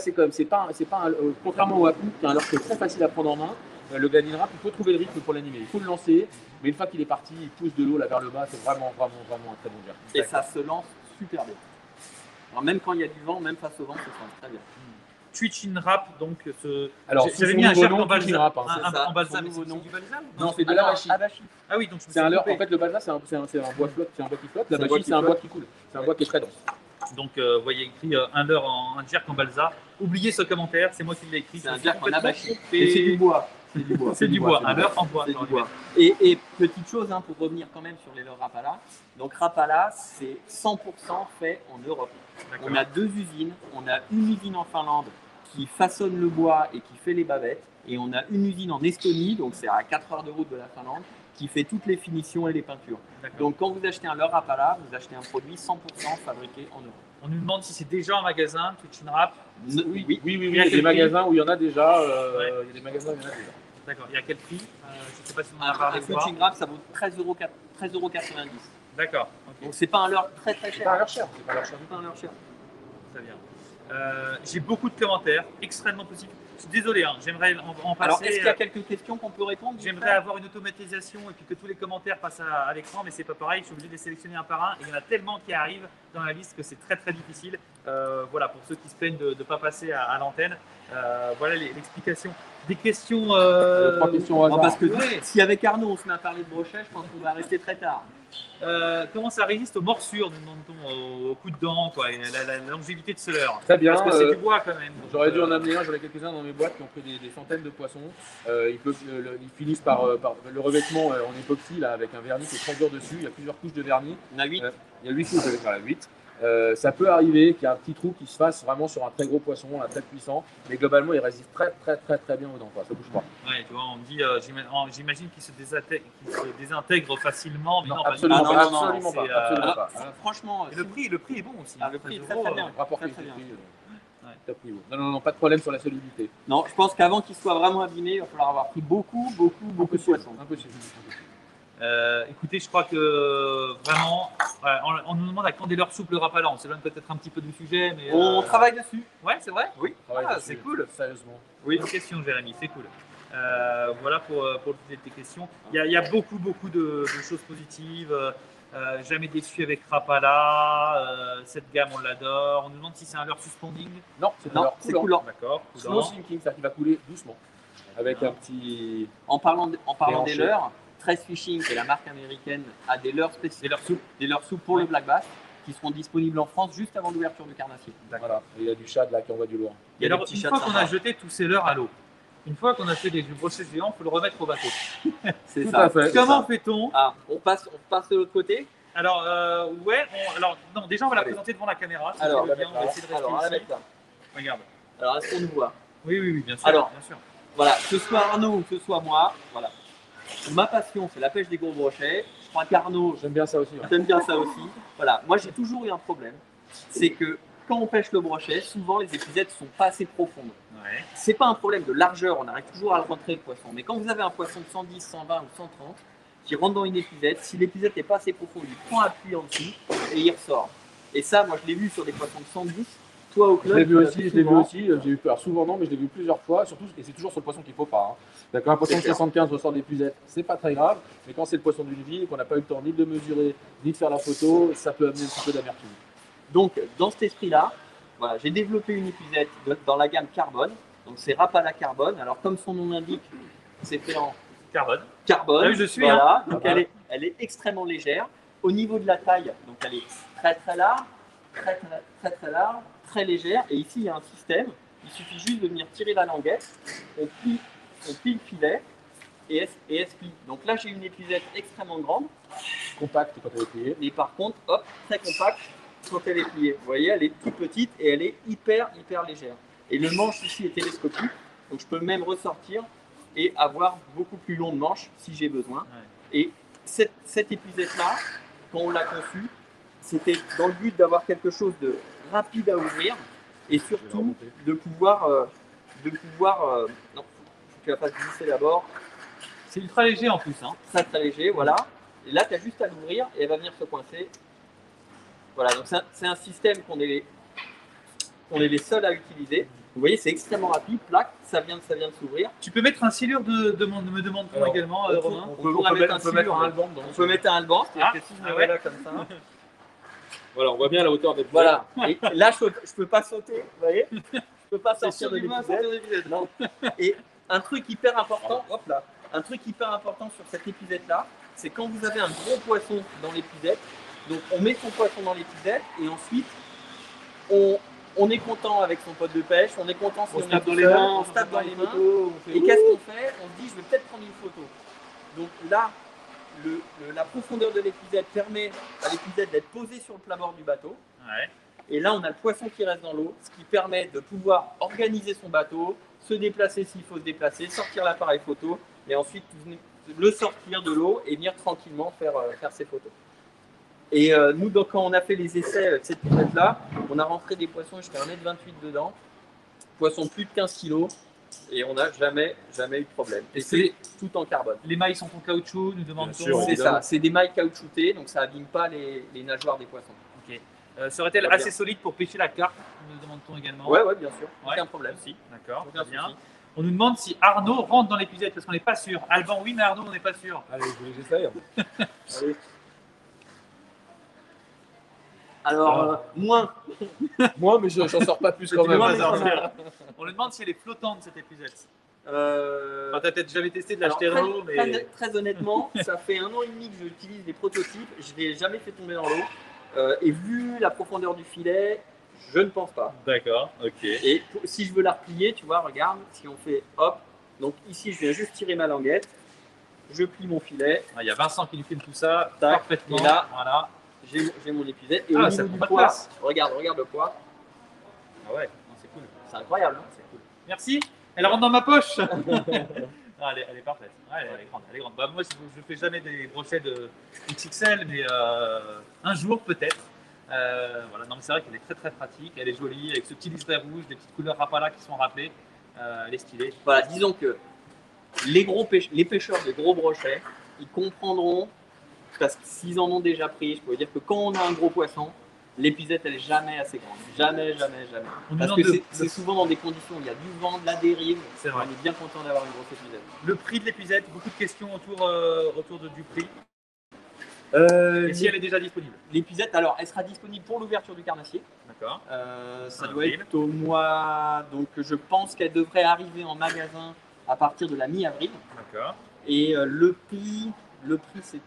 contrairement au Haku, qui est un leurre qui est très facile à prendre en main. Le Ganinrap, il faut trouver le rythme pour l'animer, il faut le lancer, mais une fois qu'il est parti, il pousse de l'eau là vers le bas, c'est vraiment un très bon jerk. Et ça se lance super bien. Alors même quand il y a du vent, même face au vent, ça se lance très bien. Twitch-in-rap, donc j'avais mis un jerk en balsa. En balsa, mais c'est du balsa? Non, c'est de l'abachi. Ah oui, donc c'est un leurre. En fait, le balsa, c'est un bois flotte, c'est un bois qui flotte. L'abachi, c'est un bois qui coule. C'est un bois qui est très dense. Donc, vous voyez écrit un leurre un jerk en balsa. Oubliez ce commentaire, c'est moi qui l'ai écrit. C'est un jerk en abachi. Et c'est du bois. C'est du bois, un leurre en bois. Et petite chose, hein, pour revenir quand même sur les leurres Rapala. Donc Rapala, c'est 100% fait en Europe. On a 2 usines. On a une usine en Finlande qui façonne le bois et qui fait les bavettes. Et on a une usine en Estonie, donc c'est à 4 heures de route de la Finlande, qui fait toutes les finitions et les peintures. Donc quand vous achetez un leurre Rapala, vous achetez un produit 100% fabriqué en Europe. On nous demande si c'est déjà en magasin, Twitch-in-rap. Oui. Il y a des magasins où il y en a déjà. Il y a des magasins où il y en a déjà. D'accord. Et à quel prix? Je ne sais pas si on en a parlé. Un Twitch-in-rap, ça vaut 13,90 €. D'accord. Donc c'est pas un leurre très cher. C'est pas un leurre cher. Très bien. J'ai beaucoup de commentaires, extrêmement positifs. Je suis désolé, hein, j'aimerais en passer. Alors, est-ce qu'il y a quelques questions qu'on peut répondre? J'aimerais avoir une automatisation et puis que tous les commentaires passent à l'écran, mais c'est pas pareil. Je suis obligé de les sélectionner un par un. Et il y en a tellement qui arrivent dans la liste que c'est très difficile. Voilà, pour ceux qui se plaignent de ne pas passer à l'antenne. Voilà l'explication. Des questions. 3 questions au hasard. Parce que si avec Arnaud on se met à parler de brochet, je pense qu'on va rester très tard. Comment ça résiste aux morsures, nous demandons, aux coups de dent, quoi, et la longévité de ce leurre? Très bien. Parce que c'est du bois quand même. J'aurais dû en amener un, j'en ai quelques-uns dans mes boîtes qui ont pris des centaines de poissons. Ils finissent par le revêtement en époxy là, avec un vernis qui est très dur dessus. Il y a plusieurs couches de vernis. On a 8. Il y a 8 couches avec 8. Ça peut arriver qu'il y ait un petit trou qui se fasse vraiment sur un très gros poisson, un très puissant, mais globalement il résiste très bien aux dents, quoi. Ça bouge pas. Ouais, tu vois, on me dit, j'imagine qu'il se désintègre facilement, mais non, absolument pas. pas. Franchement, le prix est bon aussi. Le prix est très bien. Rapporté top niveau. Non, pas de problème sur la solidité. Non, je pense qu'avant qu'il soit vraiment abîmé, il va falloir avoir pris beaucoup de poissons. Impossible. Écoutez, je crois que vraiment, on nous demande à quand des leurres souples Rapala. On s'éloigne peut-être un petit peu du sujet, mais on travaille dessus. Ouais, c'est vrai. Oui. C'est cool. Sérieusement. Oui. Une question, Jérémy, c'est cool. Voilà pour tes questions. Il y a beaucoup de choses positives. Jamais déçu avec Rapala. Cette gamme, on l'adore. On nous demande si c'est un leurre suspending. Non, c'est coulant. D'accord. Slow sinking, c'est-à-dire qu'il va couler doucement. Avec un petit. En parlant des leurres. Stress Fishing, qui est la marque américaine, a des leurres spéciaux, Des leurres souples. pour le black bass qui seront disponibles en France juste avant l'ouverture du carnassier. Voilà. Et il y a du chat là qui envoie du lourd. Il y Et a des alors, petits une chats fois qu'on a sympas. jeté tous ces leurres à l'eau, une fois qu'on a fait des brochets géants, il faut le remettre au bateau. C'est Tout ça. à fait. Comment fait-on? Ah, on passe de l'autre côté. Alors, alors, non, déjà, on va la Allez. présenter devant la caméra. Si Alors, vous voulez bien, on va essayer de rester Alors, ici. avec ça. Regarde. Alors, est-ce qu'on nous voit? Oui, bien sûr. Alors. bien sûr. Voilà, que ce soit Arnaud ou que ce soit moi, voilà. Ma passion, c'est la pêche des gros brochets. Je crois qu'Arnaud, J'aime bien ça aussi. Ouais. j'aime bien ça aussi. Voilà, moi j'ai toujours eu un problème. C'est que quand on pêche le brochet, souvent les épisettes sont pas assez profondes. Ouais. C'est pas un problème de largeur, on arrive toujours à le rentrer le poisson. Mais quand vous avez un poisson de 110, 120 ou 130 qui rentre dans une épizette, si l'épizette n'est pas assez profonde, il prend appui en dessous et il ressort. Et ça, moi je l'ai vu sur des poissons de 110. Toi au Je club, l'ai vu tu l'as aussi, vu je l'ai vu souvent. aussi. J'ai eu peur souvent, non, mais je l'ai vu plusieurs fois. Surtout, et c'est toujours sur le poisson qu'il ne faut pas. Hein. D'accord, un poisson C'est de clair. 75 ressort des puzettes, c'est pas très grave. Mais quand c'est le poisson d'une vie, qu'on n'a pas eu le temps ni de le mesurer, ni de faire la photo, ça peut amener un petit peu d'amertume. Donc, dans cet esprit-là, voilà, j'ai développé une épizette dans la gamme carbone. Donc, c'est Rapala carbone. Alors, comme son nom l'indique, c'est fait en Carbone. carbone. Ah oui, je suis, Voilà. Donc, Ah bah. elle est extrêmement légère. Au niveau de la taille, donc elle est très large, très large, très légère. Et ici, il y a un système. Il suffit juste de venir tirer la languette. On plie le filet et elle se plie. Donc là, j'ai une épizette extrêmement grande. Compact quand elle est pliée. Et par contre, hop, très compacte quand elle est pliée. Vous voyez, elle est toute petite et elle est hyper légère. Et le manche ici est télescopique, donc je peux même ressortir et avoir beaucoup plus long de manche si j'ai besoin. Ouais. Et cette épizette-là, quand on l'a conçue, c'était dans le but d'avoir quelque chose de rapide à ouvrir et surtout de pouvoir, non, faut que tu la fasses glisser d'abord. C'est ultra léger en plus. Hein. Très léger, voilà. Et là, tu as juste à l'ouvrir et elle va venir se coincer. Voilà, donc c'est un système qu'on est les seuls à utiliser. Vous voyez, c'est extrêmement rapide, plaque, ça vient de s'ouvrir. Tu peux mettre un silure de me demande-t-on Alors, également, Romain. On pourrait mettre un mettre un silure. alban dedans. On peut mettre un alban, c'est-à-dire Ah, que si je ah me ouais. mets là comme ça. Voilà, on voit bien la hauteur des Voilà. Et là, je peux pas sauter, vous voyez. Je peux pas sortir de l'épizette. Non. Et un truc hyper important, hop là, un truc hyper important sur cette épizette là, c'est quand vous avez un gros poisson dans l'épizette, donc on met son poisson dans l'épizette et ensuite on est content avec son pote de pêche, on est content si On on se est tape tout dans les seul, mains, on se tape dans les mains. photos, on fait Et qu'est-ce qu'on fait? On se dit, je vais peut-être prendre une photo. Donc là, la profondeur de l'épizette permet à l'épizette d'être posée sur le plat-bord du bateau. Ouais. Et là, on a le poisson qui reste dans l'eau, ce qui permet de pouvoir organiser son bateau, se déplacer s'il faut se déplacer, sortir l'appareil photo, et ensuite le sortir de l'eau et venir tranquillement faire ses photos. Et nous, donc, quand on a fait les essais de cette épizette-là, on a rentré des poissons jusqu'à 1,28 m dedans, poissons plus de 15 kg, et on n'a jamais eu de problème. Et c'est tout en carbone. Les mailles sont en caoutchouc, nous demandons. Bien sûr, C'est évidemment. ça, c'est des mailles caoutchoutées, donc ça abîme pas les nageoires des poissons. Ok. Serait-elle Très bien. assez solide pour pêcher la carpe? Nous demandons également. Ouais, bien sûr, Ouais. aucun problème. Si, d'accord, Aucun très bien. souci. On nous demande si Arnaud rentre dans l'épisode parce qu'on n'est pas sûr. Alban, oui, mais Arnaud, on n'est pas sûr. Allez, je voulais que j'essaye. Allez. Alors, moins. Moi, mais j'en sors pas plus quand même. Moins sortir. On nous demande si elle est flottante cette épisode. Enfin, t'as peut-être jamais testé de Alors, l'acheter l'eau, mais. très honnêtement, ça fait 1 an et demi que j'utilise les prototypes. Je ne l'ai jamais fait tomber dans l'eau. Et vu la profondeur du filet, je ne pense pas. D'accord, ok. Et si je veux la replier, tu vois, regarde, si on fait hop, donc ici je viens juste tirer ma languette, je plie mon filet, Ah, il y a Vincent qui nous filme tout ça Tac. parfaitement. Et là, voilà. j'ai mon épizette. Et Ah, au ça niveau prend du pas de poids, place. regarde le poids, Ah ouais, non, c'est cool. c'est incroyable. Hein. C'est cool. Merci. Elle rentre dans ma poche. Ah, elle est parfaite. Ouais, elle est grande. Elle est grande. Bah, moi, je fais jamais des brochets de XXL, mais un jour peut-être. Voilà. Non, mais c'est vrai qu'elle est très très pratique. Elle est jolie avec ce petit liseré rouge, des petites couleurs Rapala qui sont rappelées. Elle est stylée. Voilà, disons que les pêcheurs de gros brochets, ils comprendront, parce que s'ils en ont déjà pris, je peux vous dire que quand on a un gros poisson, l'épizette elle est jamais assez grande. Jamais. On nous Parce demande que c'est souvent dans des conditions où il y a du vent, de la dérive. C'est vrai. On est bien content d'avoir une grosse épizette. Le prix de l'épisode, beaucoup de questions autour du prix. Et si elle est déjà disponible. L'épizette, alors, elle sera disponible pour l'ouverture du carnassier. D'accord. Ça Un doit avril. être au mois. Donc, je pense qu'elle devrait arriver en magasin à partir de la mi-avril. D'accord. Et le prix, Le prix, c'est.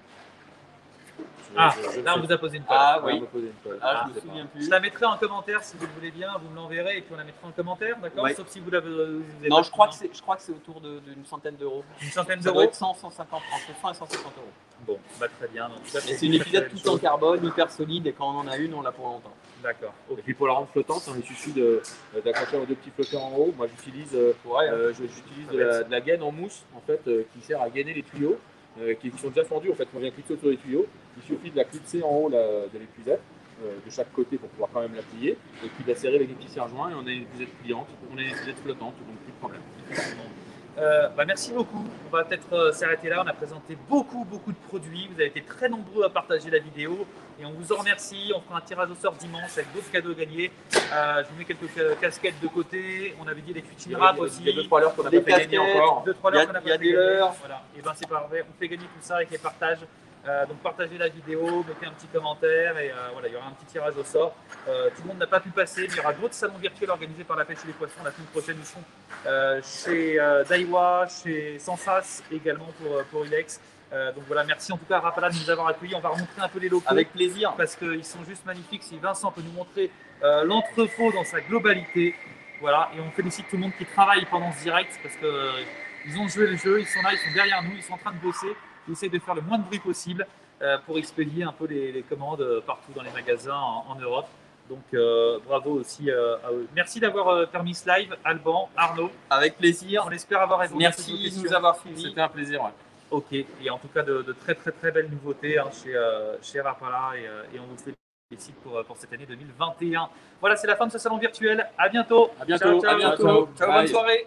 Ah, Je là on sais. vous a posé une colle. Ah Ouais, on oui. me posait une colle. Ah, Je je sais me pas. souviens Je plus. la mettrai en commentaire si vous le voulez bien, vous me l'enverrez et puis on la mettra en commentaire, d'accord? Ouais. Sauf si vous l'avez. vous avez Non, pas je crois besoin. que c'est autour d'une centaine d'euros. Une centaine Ça doit d'euros. être 100, 150, entre 100 et 150 euros. Bon, bah très bien. En tout cas, Et c'est une très, épisode très belle tout en chose. carbone, hyper solide, et quand on en a une, on l'a pour longtemps. D'accord. Ok. Et puis pour la rendre flottante, il suffit d'accrocher aux deux petits flotteurs en haut. Moi j'utilise Ouais, hein. j'utilise de la gaine en mousse en fait, qui sert à gainer les tuyaux qui sont déjà fendus. En fait, on vient clipser sur les tuyaux. Il suffit de la clipser en haut de l'épuisette de chaque côté pour pouvoir quand même la plier. Et puis de la serrer avec des petits serre-joints et on a une épuisette pliante, on a une épuisette flottante, donc plus de problème. Bah, merci beaucoup. On va peut-être s'arrêter là. On a présenté beaucoup de produits. Vous avez été très nombreux à partager la vidéo et on vous en remercie. On fera un tirage au sort dimanche avec d'autres cadeaux gagnés. Je vous mets quelques casquettes de côté. On avait dit les cuisine wrap aussi. Il y a 2-3 leurres qu'on n'a Des pas fait gagner casquettes. encore. 2-3 Il y a- leurres qu'on n'a il y a pas des fait gagner. leurres. Voilà. Et ben c'est parfait. On fait gagner tout ça avec les partages. Donc partagez la vidéo, mettez un petit commentaire et voilà, il y aura un petit tirage au sort. Tout le monde n'a pas pu passer, mais il y aura d'autres salons virtuels organisés par la pêche et les poissons. La semaine prochaine, nous serons chez Daiwa, chez Sansas également pour Ilex. Donc voilà, merci en tout cas à Rapala de nous avoir accueillis. On va remontrer un peu les locaux Avec plaisir. parce qu'ils sont juste magnifiques. Si Vincent peut nous montrer l'entrepôt dans sa globalité. Voilà, et on félicite tout le monde qui travaille pendant ce direct parce qu'ils ont joué le jeu, ils sont là, ils sont derrière nous, ils sont en train de bosser. Ils essaient de faire le moins de bruit possible pour expédier un peu les commandes partout dans les magasins en Europe. Donc bravo aussi à eux. Merci d'avoir permis ce live, Alban, Arnaud. Avec plaisir. On espère avoir répondu à toutes vos Merci de questions. nous avoir suivis. C'était un plaisir. Ouais. Ok, et en tout cas de très belles nouveautés chez Rapala et on vous félicite pour cette année 2021. Voilà, c'est la fin de ce salon virtuel. À bientôt. À bientôt. Ciao, ciao. À bientôt. Ciao, bonne Bye. soirée.